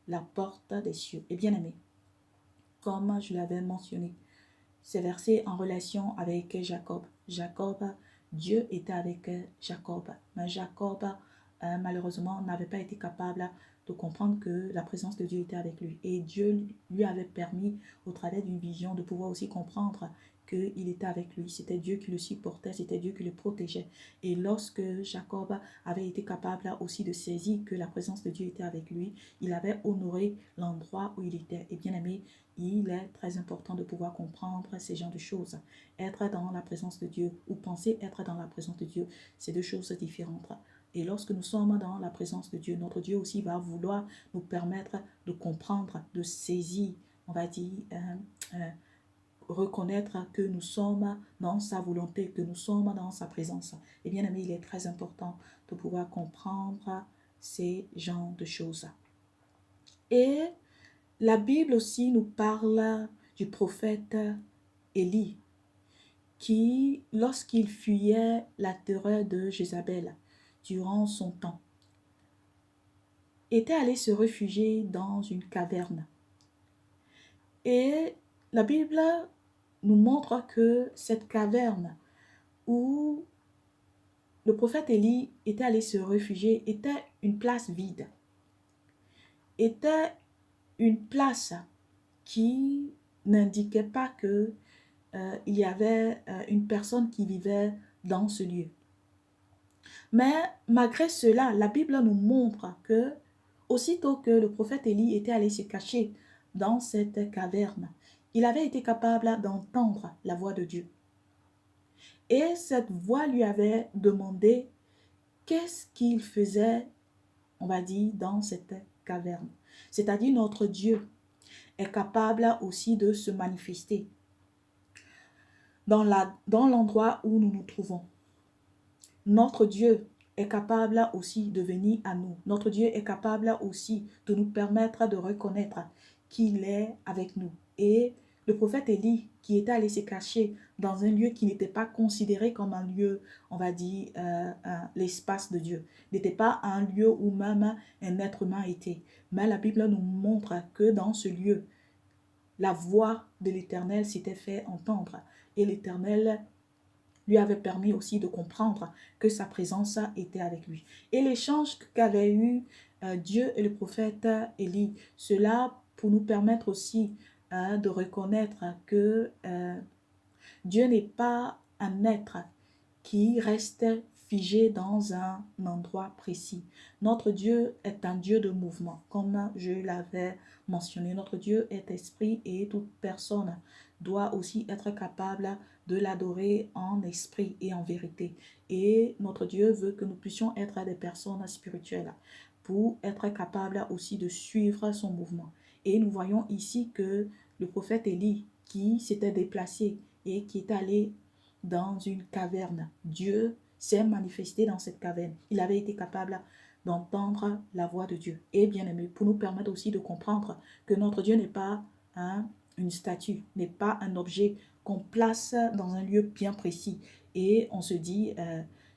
la porte des cieux. » Et bien aimé, comme je l'avais mentionné, ces versets en relation avec Jacob. Jacob, Dieu était avec Jacob. Mais Jacob malheureusement, n'avait pas été capable de comprendre que la présence de Dieu était avec lui. Et Dieu lui avait permis, au travers d'une vision, de pouvoir aussi comprendre qu'il était avec lui. C'était Dieu qui le supportait, c'était Dieu qui le protégeait. Et lorsque Jacob avait été capable aussi de saisir que la présence de Dieu était avec lui, il avait honoré l'endroit où il était. Et bien aimé, il est très important de pouvoir comprendre ces genres de choses. Être dans la présence de Dieu ou penser être dans la présence de Dieu, c'est deux choses différentes. Et lorsque nous sommes dans la présence de Dieu, notre Dieu aussi va vouloir nous permettre de comprendre, de saisir, on va dire, reconnaître que nous sommes dans sa volonté, que nous sommes dans sa présence. Et bien aimé, il est très important de pouvoir comprendre ces genres de choses. Et la Bible aussi nous parle du prophète Élie, qui, lorsqu'il fuyait la terreur de Jézabel durant son temps, était allé se réfugier dans une caverne. Et la Bible nous montre que cette caverne où le prophète Élie était allé se réfugier était une place vide, était une place qui n'indiquait pas que il y avait une personne qui vivait dans ce lieu. Mais malgré cela, la Bible nous montre que aussitôt que le prophète Élie était allé se cacher dans cette caverne, il avait été capable d'entendre la voix de Dieu. Et cette voix lui avait demandé qu'est-ce qu'il faisait, on va dire, dans cette caverne. C'est-à-dire notre Dieu est capable aussi de se manifester dans l'endroit où nous nous trouvons. Notre Dieu est capable aussi de venir à nous. Notre Dieu est capable aussi de nous permettre de reconnaître qu'il est avec nous. Et le prophète Élie, qui était allé se cacher dans un lieu qui n'était pas considéré comme un lieu, on va dire, l'espace de Dieu, n'était pas un lieu où même un être humain était. Mais la Bible nous montre que dans ce lieu, la voix de l'Éternel s'était fait entendre. Et l'Éternel lui avait permis aussi de comprendre que sa présence était avec lui. Et l'échange qu'avaient eu Dieu et le prophète Élie, cela pour nous permettre aussi de reconnaître que Dieu n'est pas un être qui reste figé dans un endroit précis. Notre Dieu est un Dieu de mouvement, comme je l'avais mentionné. Notre Dieu est esprit et toute personne doit aussi être capable de l'adorer en esprit et en vérité. Et notre Dieu veut que nous puissions être des personnes spirituelles pour être capables aussi de suivre son mouvement. Et nous voyons ici que le prophète Élie, qui s'était déplacé et qui est allé dans une caverne, Dieu s'est manifesté dans cette caverne. Il avait été capable d'entendre la voix de Dieu. Et bien aimé, pour nous permettre aussi de comprendre que notre Dieu n'est pas une statue, n'est pas un objet qu'on place dans un lieu bien précis. Et on se dit,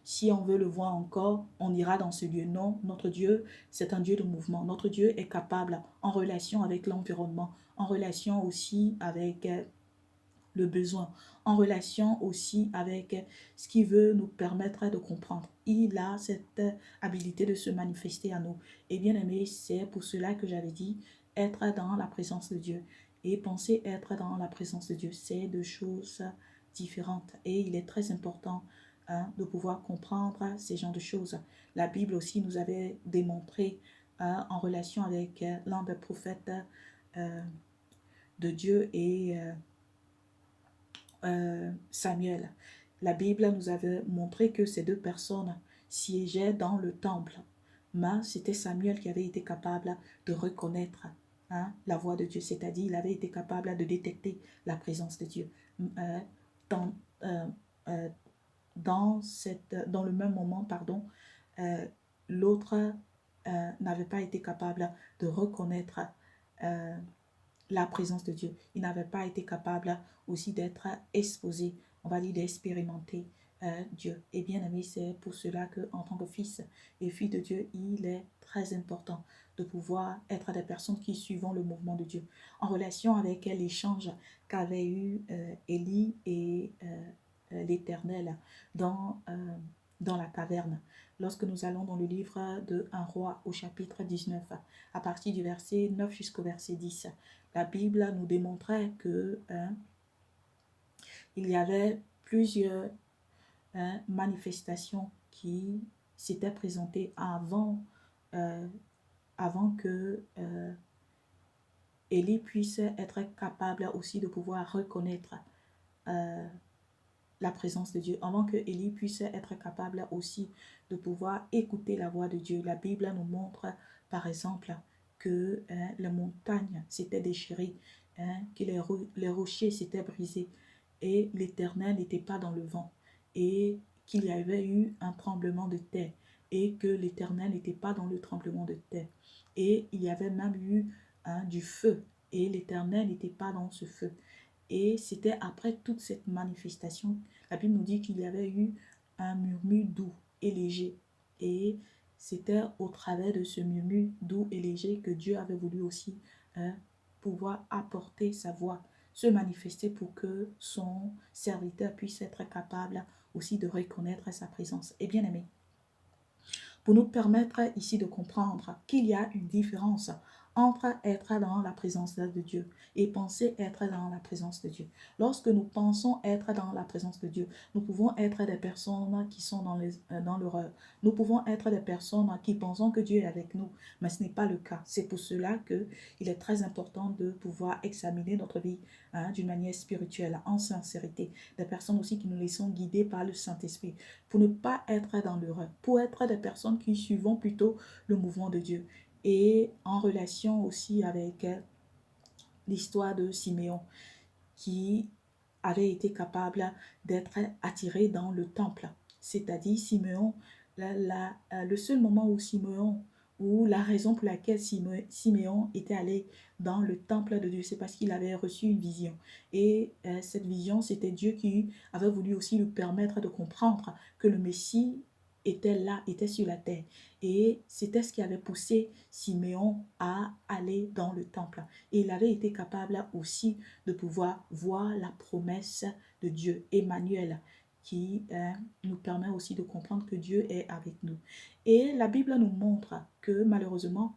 si on veut le voir encore, on ira dans ce lieu. Non, notre Dieu, c'est un Dieu de mouvement. Notre Dieu est capable, en relation avec l'environnement, en relation aussi avec le besoin, en relation aussi avec ce qui veut nous permettre de comprendre. Il a cette habilité de se manifester à nous. Et bien aimé, c'est pour cela que j'avais dit être dans la présence de Dieu et penser être dans la présence de Dieu. C'est deux choses différentes et il est très important de pouvoir comprendre ces genres de choses. La Bible aussi nous avait démontré en relation avec l'un des prophètes de Dieu et Samuel. La Bible nous avait montré que ces deux personnes siégeaient dans le temple. Mais c'était Samuel qui avait été capable de reconnaître la voix de Dieu, c'est-à-dire il avait été capable de détecter la présence de Dieu. Dans, dans le même moment, pardon, l'autre n'avait pas été capable de reconnaître la présence de Dieu. Il n'avait pas été capable aussi d'être exposé, on va dire d'expérimenter Dieu. Et bien aimé, c'est pour cela qu'en tant que fils et fille de Dieu, il est très important de pouvoir être des personnes qui suivent le mouvement de Dieu. En relation avec l'échange qu'avaient eu Élie et l'Éternel dans dans la caverne. Lorsque nous allons dans le livre de Un roi au chapitre 19, à partir du verset 9 jusqu'au verset 10, la Bible nous démontrait que il y avait plusieurs manifestations qui s'étaient présentées avant que Élie puisse être capable aussi de pouvoir reconnaître la présence de Dieu, avant que Élie puisse être capable aussi de pouvoir écouter la voix de Dieu. La Bible nous montre par exemple que les montagnes s'étaient déchirées, que les rochers s'étaient brisés et l'Éternel n'était pas dans le vent et qu'il y avait eu un tremblement de terre et que l'Éternel n'était pas dans le tremblement de terre. Et il y avait même eu du feu et l'Éternel n'était pas dans ce feu. Et c'était après toute cette manifestation, la Bible nous dit qu'il y avait eu un murmure doux et léger. Et c'était au travers de ce murmure doux et léger que Dieu avait voulu aussi pouvoir apporter sa voix, se manifester pour que son serviteur puisse être capable aussi de reconnaître sa présence. Et bien aimé, pour nous permettre ici de comprendre qu'il y a une différence entre être dans la présence de Dieu et penser être dans la présence de Dieu. Lorsque nous pensons être dans la présence de Dieu, nous pouvons être des personnes qui sont dans l'horreur. Nous pouvons être des personnes qui pensent que Dieu est avec nous, mais ce n'est pas le cas. C'est pour cela qu'il est très important de pouvoir examiner notre vie d'une manière spirituelle, en sincérité. Des personnes aussi qui nous laissons guider par le Saint-Esprit pour ne pas être dans l'erreur, pour être des personnes qui suivons plutôt le mouvement de Dieu. Et en relation aussi avec l'histoire de Siméon, qui avait été capable d'être attiré dans le temple. C'est-à-dire Siméon, le seul moment où Siméon, ou la raison pour laquelle Siméon était allé dans le temple de Dieu, c'est parce qu'il avait reçu une vision. Et cette vision, c'était Dieu qui avait voulu aussi lui permettre de comprendre que le Messie était là, était sur la terre. Et c'était ce qui avait poussé Siméon à aller dans le temple. Et il avait été capable aussi de pouvoir voir la promesse de Dieu, Emmanuel, qui nous permet aussi de comprendre que Dieu est avec nous. Et la Bible nous montre que malheureusement,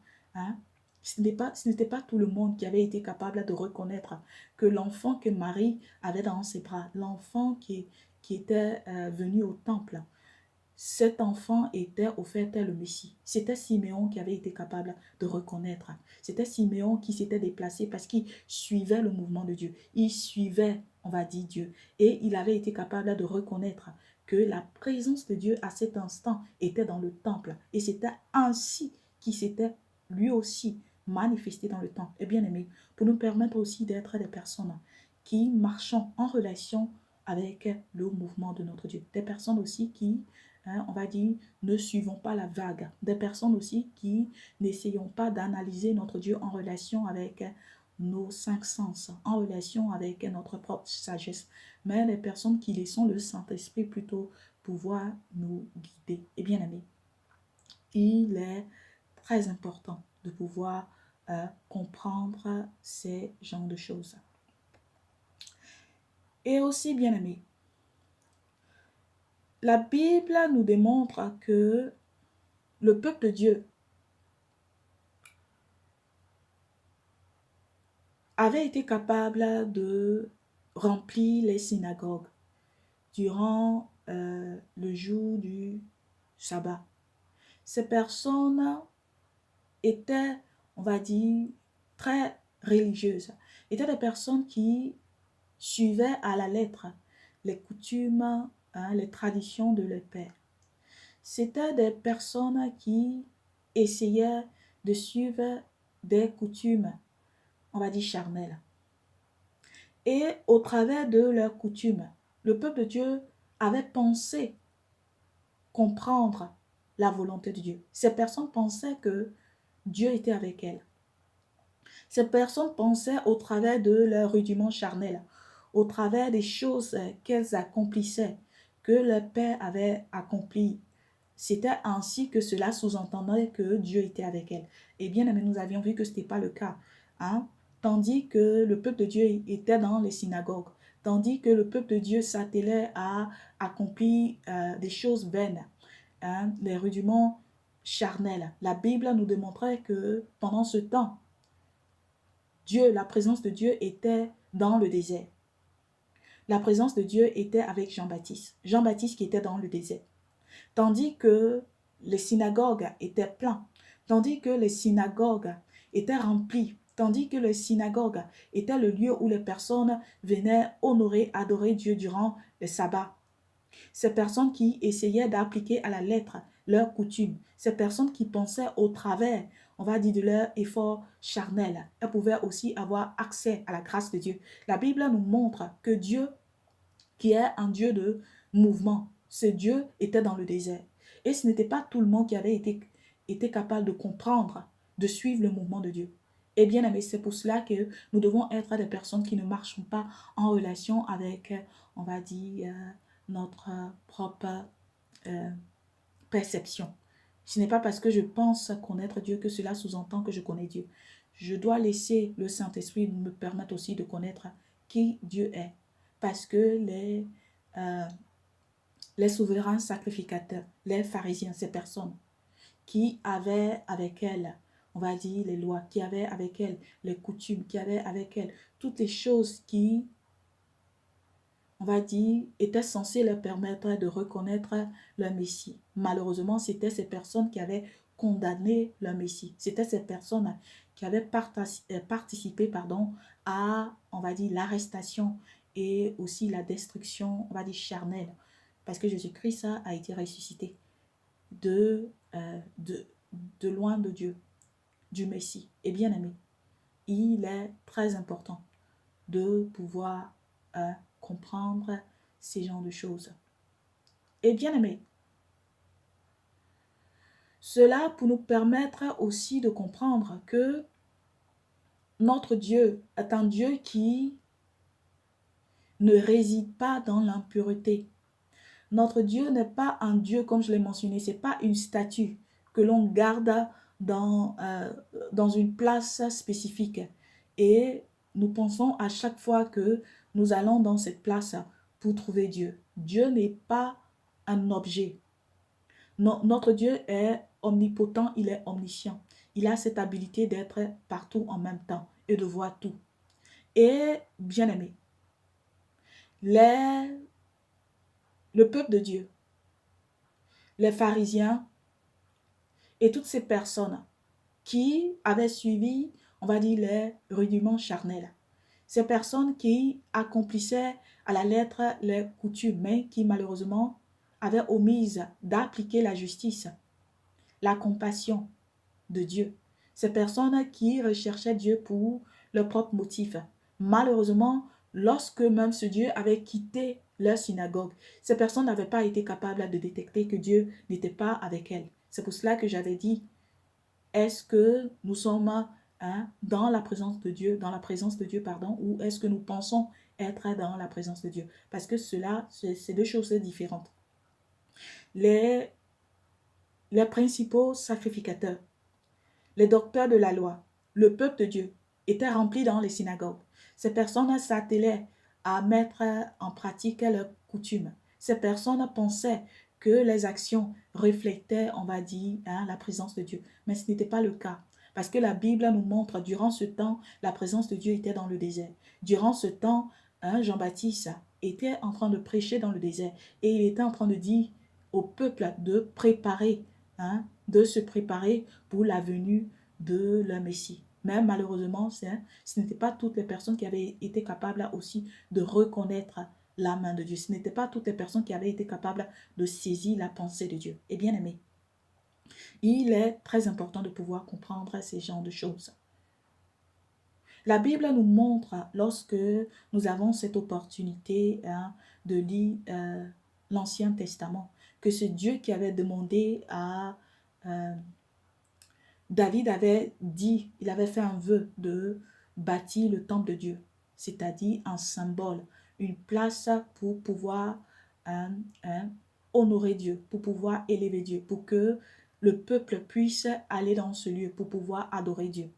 ce n'était pas tout le monde qui avait été capable de reconnaître que l'enfant que Marie avait dans ses bras, l'enfant qui était venu au temple, cet enfant était au fait le Messie. C'était Siméon qui avait été capable de reconnaître. C'était Siméon qui s'était déplacé parce qu'il suivait le mouvement de Dieu. Il suivait, on va dire, Dieu. Et il avait été capable de reconnaître que la présence de Dieu à cet instant était dans le temple. Et c'était ainsi qu'il s'était lui aussi manifesté dans le temple. Et bien aimé, pour nous permettre aussi d'être des personnes qui marchons en relation avec le mouvement de notre Dieu. Des personnes aussi qui on va dire, ne suivons pas la vague. Des personnes aussi qui n'essayons pas d'analyser notre Dieu en relation avec nos cinq sens, en relation avec notre propre sagesse, mais des personnes qui laissons le Saint-Esprit plutôt pouvoir nous guider. Et bien aimé, il est très important de pouvoir comprendre ces genres de choses. Et aussi, bien aimé, la Bible nous démontre que le peuple de Dieu avait été capable de remplir les synagogues durant le jour du sabbat. Ces personnes étaient, on va dire, très religieuses. Étaient des personnes qui suivaient à la lettre les coutumes, les traditions de leur père. C'était des personnes qui essayaient de suivre des coutumes, on va dire charnelles. Et au travers de leurs coutumes, le peuple de Dieu avait pensé comprendre la volonté de Dieu. Ces personnes pensaient que Dieu était avec elles. Ces personnes pensaient au travers de leurs rudiments charnels, au travers des choses qu'elles accomplissaient, que leur Père avait accompli. C'était ainsi que cela sous-entendait que Dieu était avec elles. Et bien, nous avions vu que ce n'était pas le cas. Tandis que le peuple de Dieu était dans les synagogues, tandis que le peuple de Dieu s'attelait à accomplir des choses vaines. les rudiments charnels. La Bible nous démontrait que pendant ce temps, Dieu, la présence de Dieu était dans le désert. La présence de Dieu était avec Jean-Baptiste. Jean-Baptiste qui était dans le désert. Tandis que les synagogues étaient pleines. Tandis que les synagogues étaient remplies. Tandis que les synagogues étaient le lieu où les personnes venaient honorer, adorer Dieu durant le sabbat. Ces personnes qui essayaient d'appliquer à la lettre leurs coutumes. Ces personnes qui pensaient au travers, on va dire, de leur effort charnel. Elles pouvaient aussi avoir accès à la grâce de Dieu. La Bible nous montre que Dieu, qui est un Dieu de mouvement, ce Dieu était dans le désert. Et ce n'était pas tout le monde qui avait été capable de comprendre, de suivre le mouvement de Dieu. Et bien aimé, c'est pour cela que nous devons être des personnes qui ne marchent pas en relation avec, on va dire, notre propre perception. Ce n'est pas parce que je pense connaître Dieu que cela sous-entend que je connais Dieu. Je dois laisser le Saint-Esprit me permettre aussi de connaître qui Dieu est. Parce que les souverains sacrificateurs, les pharisiens, ces personnes qui avaient avec elles, on va dire, les lois, qui avaient avec elles les coutumes, qui avaient avec elles toutes les choses qui, on va dire, étaient censées leur permettre de reconnaître leur Messie. Malheureusement, c'était ces personnes qui avaient condamné leur Messie. C'était ces personnes qui avaient participé à, on va dire, l'arrestation et aussi la destruction, on va dire, charnelle. Parce que Jésus-Christ a été ressuscité de loin de Dieu, du Messie. Et bien aimé, il est très important de pouvoir comprendre ces genres de choses. Et bien aimé, cela pour nous permettre aussi de comprendre que notre Dieu est un Dieu qui ne réside pas dans l'impureté. Notre Dieu n'est pas un Dieu, comme je l'ai mentionné, ce n'est pas une statue que l'on garde dans une place spécifique. Et nous pensons à chaque fois que nous allons dans cette place pour trouver Dieu. Dieu n'est pas un objet. Notre Dieu est omnipotent, il est omniscient. Il a cette habilité d'être partout en même temps et de voir tout. Et bien aimé, le peuple de Dieu, les pharisiens et toutes ces personnes qui avaient suivi, on va dire, les rudiments charnels. Ces personnes qui accomplissaient à la lettre les coutumes, mais qui malheureusement avaient omise d'appliquer la justice, la compassion de Dieu. Ces personnes qui recherchaient Dieu pour leurs propres motifs. Malheureusement, lorsque même ce Dieu avait quitté leur synagogue, ces personnes n'avaient pas été capables de détecter que Dieu n'était pas avec elles. C'est pour cela que j'avais dit, est-ce que nous sommes dans la présence de Dieu, ou est-ce que nous pensons être dans la présence de Dieu? Parce que cela, c'est deux choses différentes. Les principaux sacrificateurs, les docteurs de la loi, le peuple de Dieu, étaient remplis dans les synagogues. Ces personnes s'attelaient à mettre en pratique leurs coutumes. Ces personnes pensaient que les actions reflétaient, on va dire, la présence de Dieu. Mais ce n'était pas le cas. Parce que la Bible nous montre, durant ce temps, la présence de Dieu était dans le désert. Durant ce temps, Jean-Baptiste était en train de prêcher dans le désert. Et il était en train de dire au peuple de préparer, de se préparer pour la venue de leur Messie. Mais malheureusement, ce n'était pas toutes les personnes qui avaient été capables aussi de reconnaître la main de Dieu. Ce n'était pas toutes les personnes qui avaient été capables de saisir la pensée de Dieu. Et bien aimé, il est très important de pouvoir comprendre ces genres de choses. La Bible nous montre, lorsque nous avons cette opportunité de lire l'Ancien Testament, que ce Dieu qui avait demandé à David avait dit, il avait fait un vœu de bâtir le temple de Dieu, c'est-à-dire un symbole, une place pour pouvoir honorer Dieu, pour pouvoir élever Dieu, pour que le peuple puisse aller dans ce lieu, pour pouvoir adorer Dieu.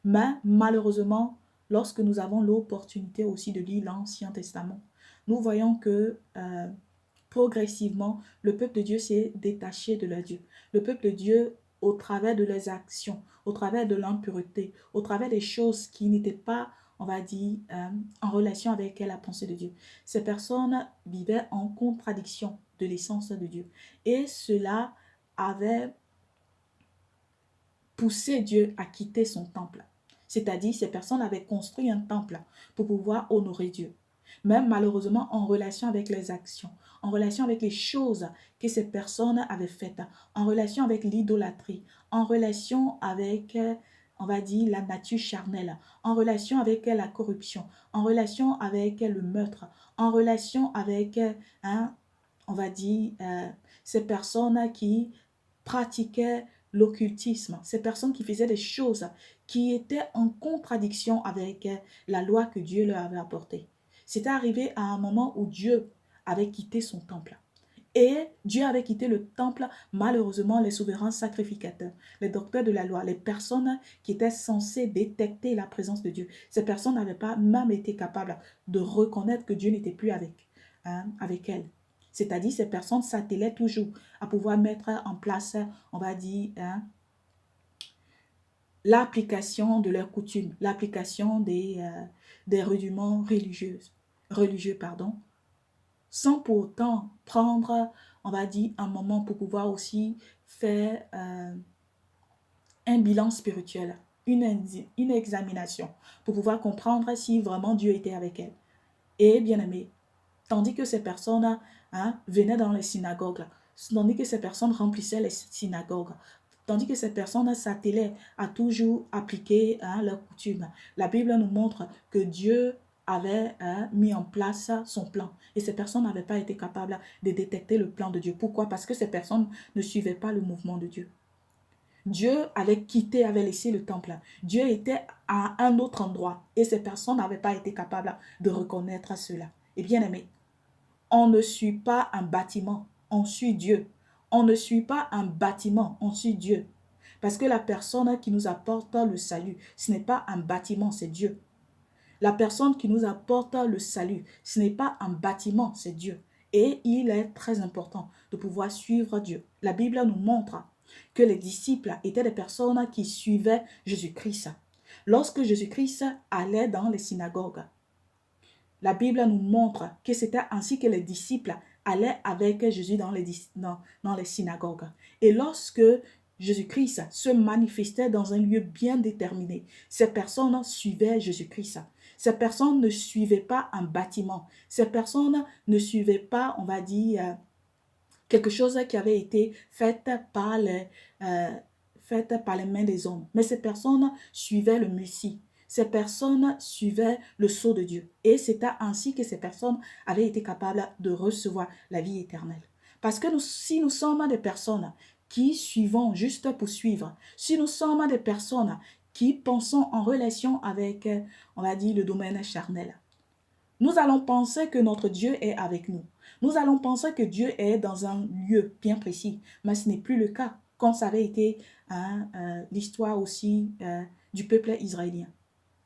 Mais malheureusement, lorsque nous avons l'opportunité aussi de lire l'Ancien Testament, nous voyons que progressivement, le peuple de Dieu s'est détaché de leur Dieu. Le peuple de Dieu, au travers de leurs actions, au travers de l'impureté, au travers des choses qui n'étaient pas, on va dire, en relation avec la pensée de Dieu. Ces personnes vivaient en contradiction de l'essence de Dieu. Et cela avait poussé Dieu à quitter son temple. C'est-à-dire, ces personnes avaient construit un temple pour pouvoir honorer Dieu. Même malheureusement en relation avec les actions, en relation avec les choses que ces personnes avaient faites, en relation avec l'idolâtrie, en relation avec, on va dire, la nature charnelle, en relation avec la corruption, en relation avec le meurtre, en relation avec, on va dire, ces personnes qui pratiquaient l'occultisme, ces personnes qui faisaient des choses qui étaient en contradiction avec la loi que Dieu leur avait apportée. C'était arrivé à un moment où Dieu avait quitté son temple. Et Dieu avait quitté le temple, malheureusement, les souverains sacrificateurs, les docteurs de la loi, les personnes qui étaient censées détecter la présence de Dieu. Ces personnes n'avaient pas même été capables de reconnaître que Dieu n'était plus avec elles. C'est-à-dire, ces personnes s'attellaient toujours à pouvoir mettre en place, on va dire, l'application de leurs coutumes, l'application des rudiments religieux, sans pour autant prendre, on va dire, un moment pour pouvoir aussi faire un bilan spirituel, une examination, pour pouvoir comprendre si vraiment Dieu était avec elle. Et bien aimé, tandis que ces personnes venaient dans les synagogues, tandis que ces personnes remplissaient les synagogues, tandis que ces personnes s'attellaient à toujours appliquer leurs coutumes. La Bible nous montre que Dieu avait mis en place son plan. Et ces personnes n'avaient pas été capables de détecter le plan de Dieu. Pourquoi? Parce que ces personnes ne suivaient pas le mouvement de Dieu. Dieu avait laissé le temple. Dieu était à un autre endroit. Et ces personnes n'avaient pas été capables de reconnaître cela. Et bien aimé, on ne suit pas un bâtiment, on suit Dieu. On ne suit pas un bâtiment, on suit Dieu. Parce que la personne qui nous apporte le salut, ce n'est pas un bâtiment, c'est Dieu. La personne qui nous apporte le salut, ce n'est pas un bâtiment, c'est Dieu. Et il est très important de pouvoir suivre Dieu. La Bible nous montre que les disciples étaient des personnes qui suivaient Jésus-Christ. Lorsque Jésus-Christ allait dans les synagogues, la Bible nous montre que c'était ainsi que les disciples allaient avec Jésus dans les synagogues. Et lorsque Jésus-Christ se manifestait dans un lieu bien déterminé, ces personnes suivaient Jésus-Christ. Ces personnes ne suivaient pas un bâtiment. Ces personnes ne suivaient pas, on va dire, quelque chose qui avait été fait par les mains des hommes. Mais ces personnes suivaient le Messie. Ces personnes suivaient le sceau de Dieu. Et c'était ainsi que ces personnes avaient été capables de recevoir la vie éternelle. Parce que si nous sommes des personnes qui suivons juste pour suivre, si nous sommes des personnes qui pensons en relation avec, on va dire, le domaine charnel, nous allons penser que notre Dieu est avec nous. Nous allons penser que Dieu est dans un lieu bien précis, mais ce n'est plus le cas, comme ça avait été l'histoire aussi du peuple israélien,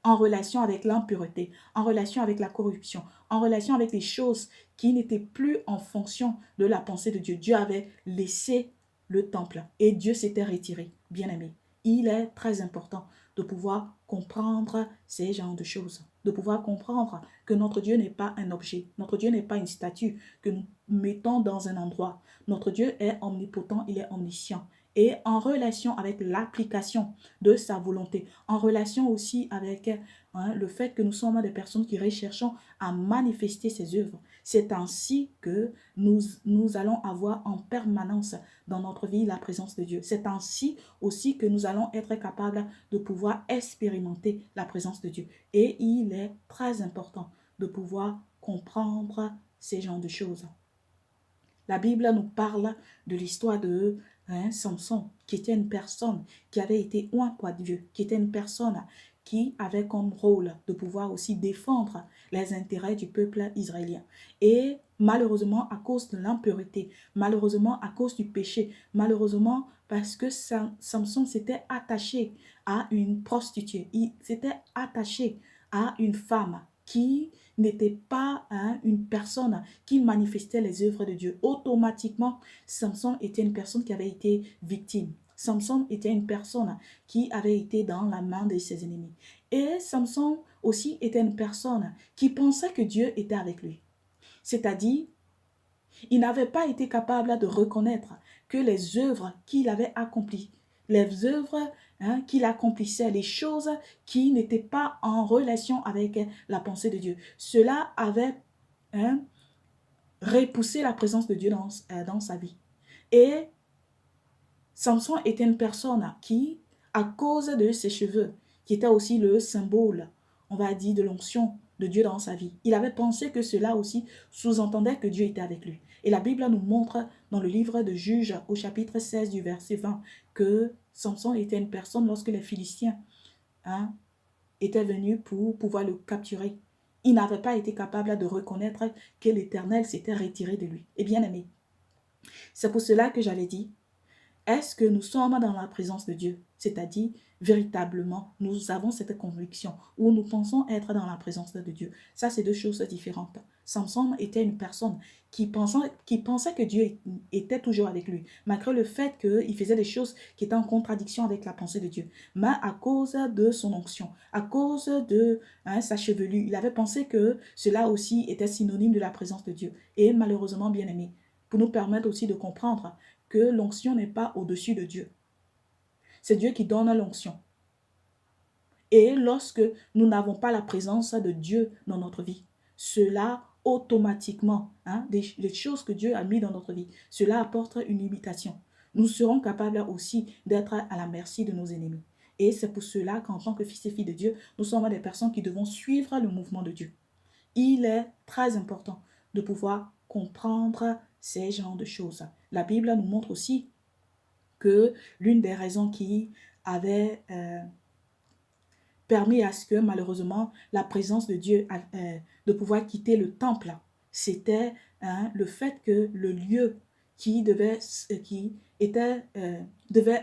en relation avec l'impureté, en relation avec la corruption, en relation avec les choses qui n'étaient plus en fonction de la pensée de Dieu. Dieu avait laissé le temple et Dieu s'était retiré, bien aimé. Il est très important de pouvoir comprendre ces genres de choses, de pouvoir comprendre que notre Dieu n'est pas un objet, notre Dieu n'est pas une statue que nous mettons dans un endroit. Notre Dieu est omnipotent, il est omniscient. Et en relation avec l'application de sa volonté, en relation aussi avec le fait que nous sommes des personnes qui recherchons à manifester ses œuvres. C'est ainsi que nous allons avoir en permanence dans notre vie la présence de Dieu. C'est ainsi aussi que nous allons être capables de pouvoir expérimenter la présence de Dieu. Et il est très important de pouvoir comprendre ces genres de choses. La Bible nous parle de l'histoire de Samson, qui était une personne qui avait été oint par Dieu, qui était une personne qui avait comme rôle de pouvoir aussi défendre les intérêts du peuple israélien. Et malheureusement, à cause de l'impureté, malheureusement à cause du péché, malheureusement parce que Samson s'était attaché à une prostituée, il s'était attaché à une femme qui n'était pas une personne qui manifestait les œuvres de Dieu. Automatiquement, Samson était une personne qui avait été victime. Samson était une personne qui avait été dans la main de ses ennemis. Et Samson aussi était une personne qui pensait que Dieu était avec lui. C'est-à-dire, il n'avait pas été capable de reconnaître que les œuvres qu'il avait accomplies, les œuvres qu'il accomplissait, les choses qui n'étaient pas en relation avec la pensée de Dieu, cela avait repoussé la présence de Dieu dans sa vie. Et Samson était une personne qui, à cause de ses cheveux, qui était aussi le symbole, on va dire, de l'onction de Dieu dans sa vie, il avait pensé que cela aussi sous-entendait que Dieu était avec lui. Et la Bible nous montre dans le livre de Juges, au chapitre 16 du verset 20, que Samson était une personne lorsque les Philistins étaient venus pour pouvoir le capturer. Il n'avait pas été capable de reconnaître que l'Éternel s'était retiré de lui. Et bien aimé, c'est pour cela que j'avais dit, est-ce que nous sommes dans la présence de Dieu? C'est-à-dire, véritablement, nous avons cette conviction où nous pensons être dans la présence de Dieu. Ça, c'est deux choses différentes. Samson était une personne qui pensait que Dieu était toujours avec lui, malgré le fait qu'il faisait des choses qui étaient en contradiction avec la pensée de Dieu. Mais à cause de son onction, à cause de sa chevelure, il avait pensé que cela aussi était synonyme de la présence de Dieu. Et malheureusement, bien aimé, pour nous permettre aussi de comprendre que l'onction n'est pas au-dessus de Dieu. C'est Dieu qui donne l'onction. Et lorsque nous n'avons pas la présence de Dieu dans notre vie, cela automatiquement, les choses que Dieu a mis dans notre vie, cela apporte une limitation. Nous serons capables aussi d'être à la merci de nos ennemis. Et c'est pour cela qu'en tant que fils et filles de Dieu, nous sommes des personnes qui devons suivre le mouvement de Dieu. Il est très important de pouvoir comprendre ces genres de choses. La Bible nous montre aussi que l'une des raisons qui avait permis à ce que malheureusement la présence de Dieu de pouvoir quitter le temple, c'était le fait que le lieu devait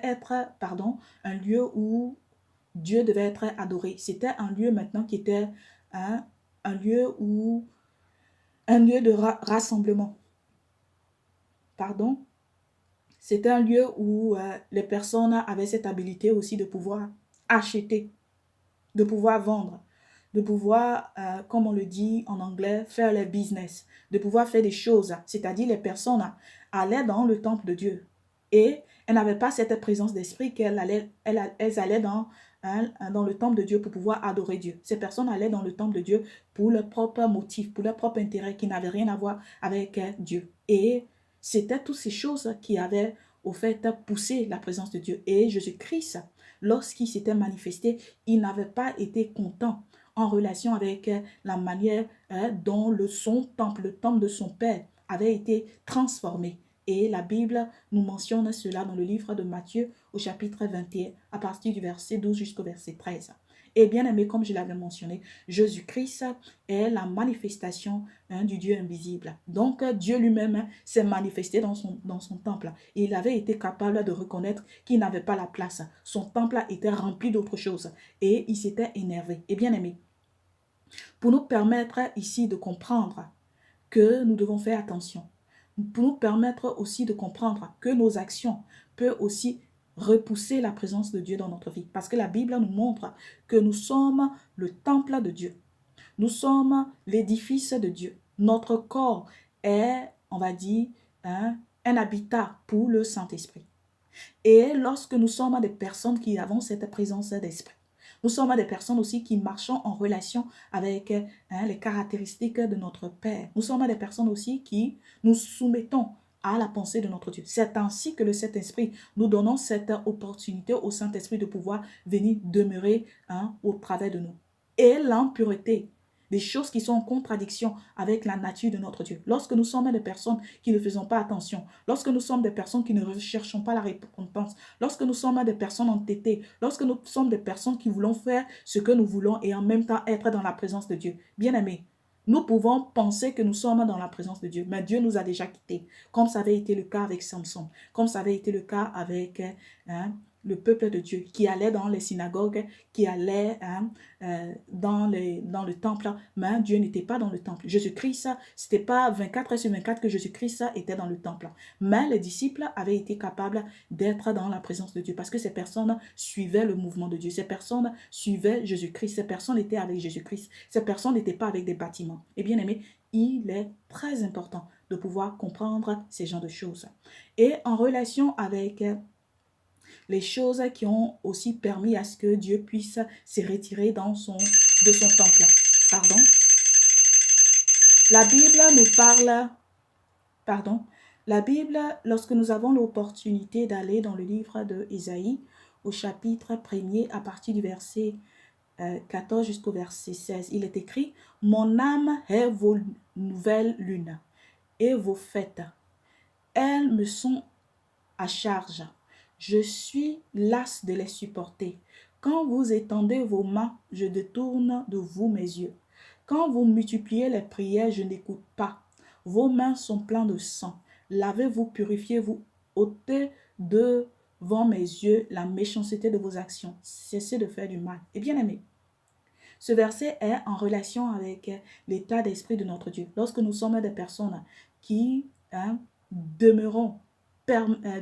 être un lieu où Dieu devait être adoré. C'était un lieu maintenant qui était un lieu de rassemblement. C'était un lieu où les personnes avaient cette habilité aussi de pouvoir acheter, de pouvoir vendre, de pouvoir, comme on le dit en anglais, faire le business, de pouvoir faire des choses. C'est-à-dire les personnes allaient dans le temple de Dieu et elles n'avaient pas cette présence d'esprit qu'elles allaient dans le temple de Dieu pour pouvoir adorer Dieu. Ces personnes allaient dans le temple de Dieu pour leur propre motif, pour leur propre intérêt qui n'avait rien à voir avec Dieu. Et c'était toutes ces choses qui avaient au fait poussé la présence de Dieu. Et Jésus-Christ, lorsqu'il s'était manifesté, il n'avait pas été content en relation avec la manière dont le temple de son Père avait été transformé. Et la Bible nous mentionne cela dans le livre de Matthieu au chapitre 21 à partir du verset 12 jusqu'au verset 13. Et bien aimé, comme je l'avais mentionné, Jésus-Christ est la manifestation du Dieu invisible. Donc Dieu lui-même s'est manifesté dans son temple. Et il avait été capable de reconnaître qu'il n'avait pas la place. Son temple était rempli d'autres choses. Et il s'était énervé. Et bien aimé, pour nous permettre ici de comprendre que nous devons faire attention, pour nous permettre aussi de comprendre que nos actions peuvent aussi repousser la présence de Dieu dans notre vie. Parce que la Bible nous montre que nous sommes le temple de Dieu. Nous sommes l'édifice de Dieu. Notre corps est, on va dire, un habitat pour le Saint-Esprit. Et lorsque nous sommes des personnes qui avons cette présence d'esprit, nous sommes des personnes aussi qui marchons en relation avec les caractéristiques de notre Père. Nous sommes des personnes aussi qui nous soumettons à la pensée de notre Dieu. C'est ainsi que le Saint-Esprit, nous donnons cette opportunité au Saint-Esprit de pouvoir venir demeurer au travers de nous. Et l'impureté, des choses qui sont en contradiction avec la nature de notre Dieu. Lorsque nous sommes des personnes qui ne faisons pas attention, lorsque nous sommes des personnes qui ne recherchons pas la récompense, lorsque nous sommes des personnes entêtées, lorsque nous sommes des personnes qui voulons faire ce que nous voulons et en même temps être dans la présence de Dieu. Bien-aimés, nous pouvons penser que nous sommes dans la présence de Dieu, mais Dieu nous a déjà quittés, comme ça avait été le cas avec Samson, comme ça avait été le cas avec le peuple de Dieu, qui allait dans les synagogues, qui allait dans le temple, mais Dieu n'était pas dans le temple. Jésus-Christ, c'était pas 24 heures sur 24 que Jésus-Christ était dans le temple. Mais les disciples avaient été capables d'être dans la présence de Dieu parce que ces personnes suivaient le mouvement de Dieu. Ces personnes suivaient Jésus-Christ. Ces personnes étaient avec Jésus-Christ. Ces personnes n'étaient pas avec des bâtiments. Et bien aimé, il est très important de pouvoir comprendre ces genres de choses. Et en relation avec les choses qui ont aussi permis à ce que Dieu puisse se retirer de son temple. Pardon. La Bible nous parle, la Bible, lorsque nous avons l'opportunité d'aller dans le livre de Ésaïe, au chapitre 1er, à partir du verset 14 jusqu'au verset 16, il est écrit « Mon âme est vos nouvelles lunes et vos fêtes. Elles me sont à charge. Je suis lasse de les supporter. Quand vous étendez vos mains, je détourne de vous mes yeux. Quand vous multipliez les prières, je n'écoute pas. Vos mains sont pleines de sang. Lavez-vous, purifiez-vous, ôtez devant mes yeux la méchanceté de vos actions. Cessez de faire du mal. » Et bien aimé, ce verset est en relation avec l'état d'esprit de notre Dieu. Lorsque nous sommes des personnes qui demeurons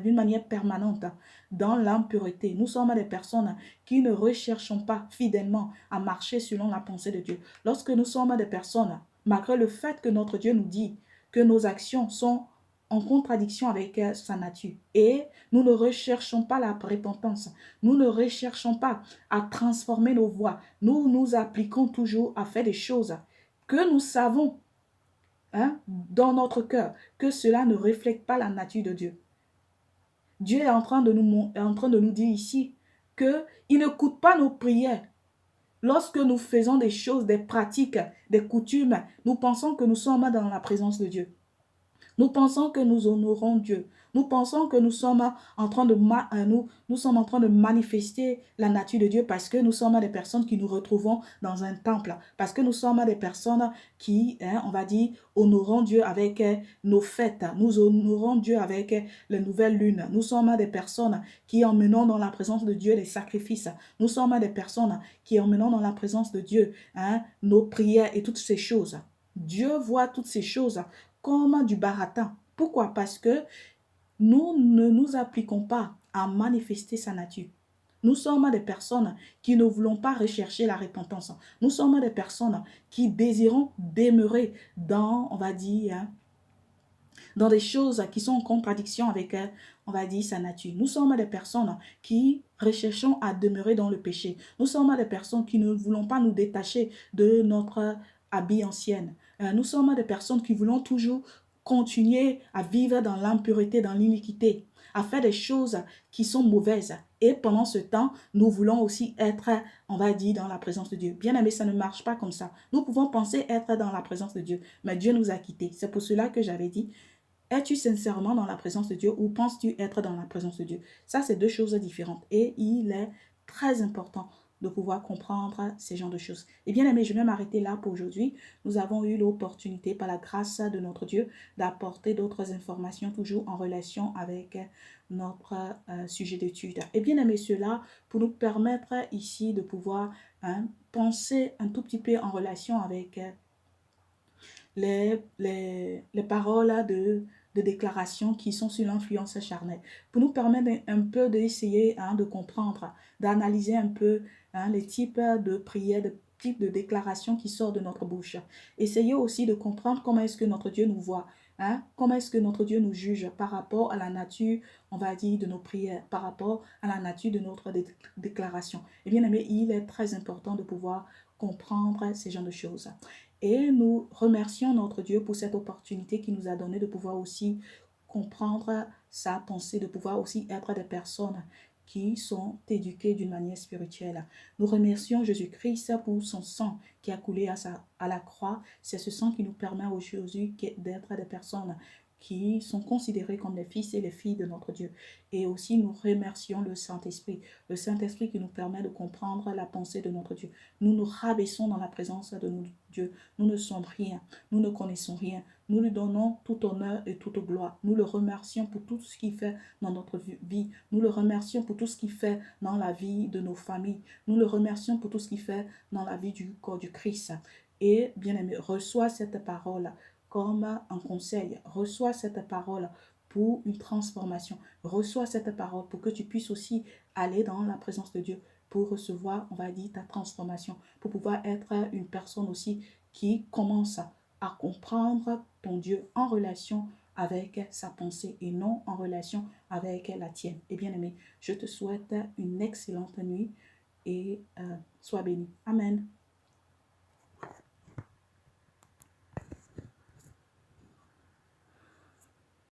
d'une manière permanente dans l'impureté. Nous sommes des personnes qui ne recherchons pas fidèlement à marcher selon la pensée de Dieu. Lorsque nous sommes des personnes, malgré le fait que notre Dieu nous dit que nos actions sont en contradiction avec sa nature et nous ne recherchons pas la repentance, nous ne recherchons pas à transformer nos voies, nous nous appliquons toujours à faire des choses que nous savons dans notre cœur que cela ne reflète pas la nature de Dieu. Dieu est en train de nous dire ici qu'il n'écoute pas nos prières. Lorsque nous faisons des choses, des pratiques, des coutumes, nous pensons que nous sommes dans la présence de Dieu. Nous pensons que nous honorons Dieu. Nous pensons que nous sommes en train de manifester la nature de Dieu parce que nous sommes des personnes qui nous retrouvons dans un temple. Parce que nous sommes des personnes qui, on va dire, honorons Dieu avec nos fêtes. Nous honorons Dieu avec les nouvelles lunes. Nous sommes des personnes qui emmenons dans la présence de Dieu les sacrifices. Nous sommes des personnes qui emmenons dans la présence de Dieu nos prières et toutes ces choses. Dieu voit toutes ces choses comme du baratin. Pourquoi? Parce que nous ne nous appliquons pas à manifester sa nature. Nous sommes des personnes qui ne voulons pas rechercher la repentance. Nous sommes des personnes qui désirons demeurer dans, on va dire, dans des choses qui sont en contradiction avec, on va dire, sa nature. Nous sommes des personnes qui recherchons à demeurer dans le péché. Nous sommes des personnes qui ne voulons pas nous détacher de notre habit ancienne. Nous sommes des personnes qui voulons toujours continuer à vivre dans l'impureté, dans l'iniquité, à faire des choses qui sont mauvaises. Et pendant ce temps, nous voulons aussi être, on va dire, dans la présence de Dieu. Bien aimé, ça ne marche pas comme ça. Nous pouvons penser être dans la présence de Dieu, mais Dieu nous a quittés. C'est pour cela que j'avais dit, es-tu sincèrement dans la présence de Dieu ou penses-tu être dans la présence de Dieu? Ça, c'est deux choses différentes. Et il est très important de pouvoir comprendre ces genres de choses. Et bien aimé, je vais m'arrêter là pour aujourd'hui. Nous avons eu l'opportunité, par la grâce de notre Dieu, d'apporter d'autres informations toujours en relation avec notre sujet d'étude. Et bien aimé, cela pour nous permettre ici de pouvoir penser un tout petit peu en relation avec les paroles de déclaration qui sont sur l'influence charnelle, pour nous permettre un peu d'essayer de comprendre, d'analyser un peu les types de prières, de types de déclarations qui sortent de notre bouche. Essayez aussi de comprendre comment est-ce que notre Dieu nous voit, comment est-ce que notre Dieu nous juge par rapport à la nature, on va dire, de nos prières, par rapport à la nature de notre déclaration. Et bien aimé, il est très important de pouvoir comprendre ces genres de choses. Et nous remercions notre Dieu pour cette opportunité qu'il nous a donnée de pouvoir aussi comprendre sa pensée, de pouvoir aussi être des personnes qui sont éduquées d'une manière spirituelle. Nous remercions Jésus-Christ pour son sang qui a coulé à la croix. C'est ce sang qui nous permet aujourd'hui d'être des personnes qui sont considérés comme les fils et les filles de notre Dieu. Et aussi, nous remercions le Saint-Esprit qui nous permet de comprendre la pensée de notre Dieu. Nous nous rabaissons dans la présence de notre Dieu. Nous ne sommes rien, nous ne connaissons rien. Nous lui donnons tout honneur et toute gloire. Nous le remercions pour tout ce qu'il fait dans notre vie. Nous le remercions pour tout ce qu'il fait dans la vie de nos familles. Nous le remercions pour tout ce qu'il fait dans la vie du corps du Christ. Et bien aimé, reçois cette parole comme un conseil. Reçois cette parole pour une transformation. Reçois cette parole pour que tu puisses aussi aller dans la présence de Dieu pour recevoir, on va dire, ta transformation, pour pouvoir être une personne aussi qui commence à comprendre ton Dieu en relation avec sa pensée et non en relation avec la tienne. Et bien aimé, je te souhaite une excellente nuit et sois béni. Amen.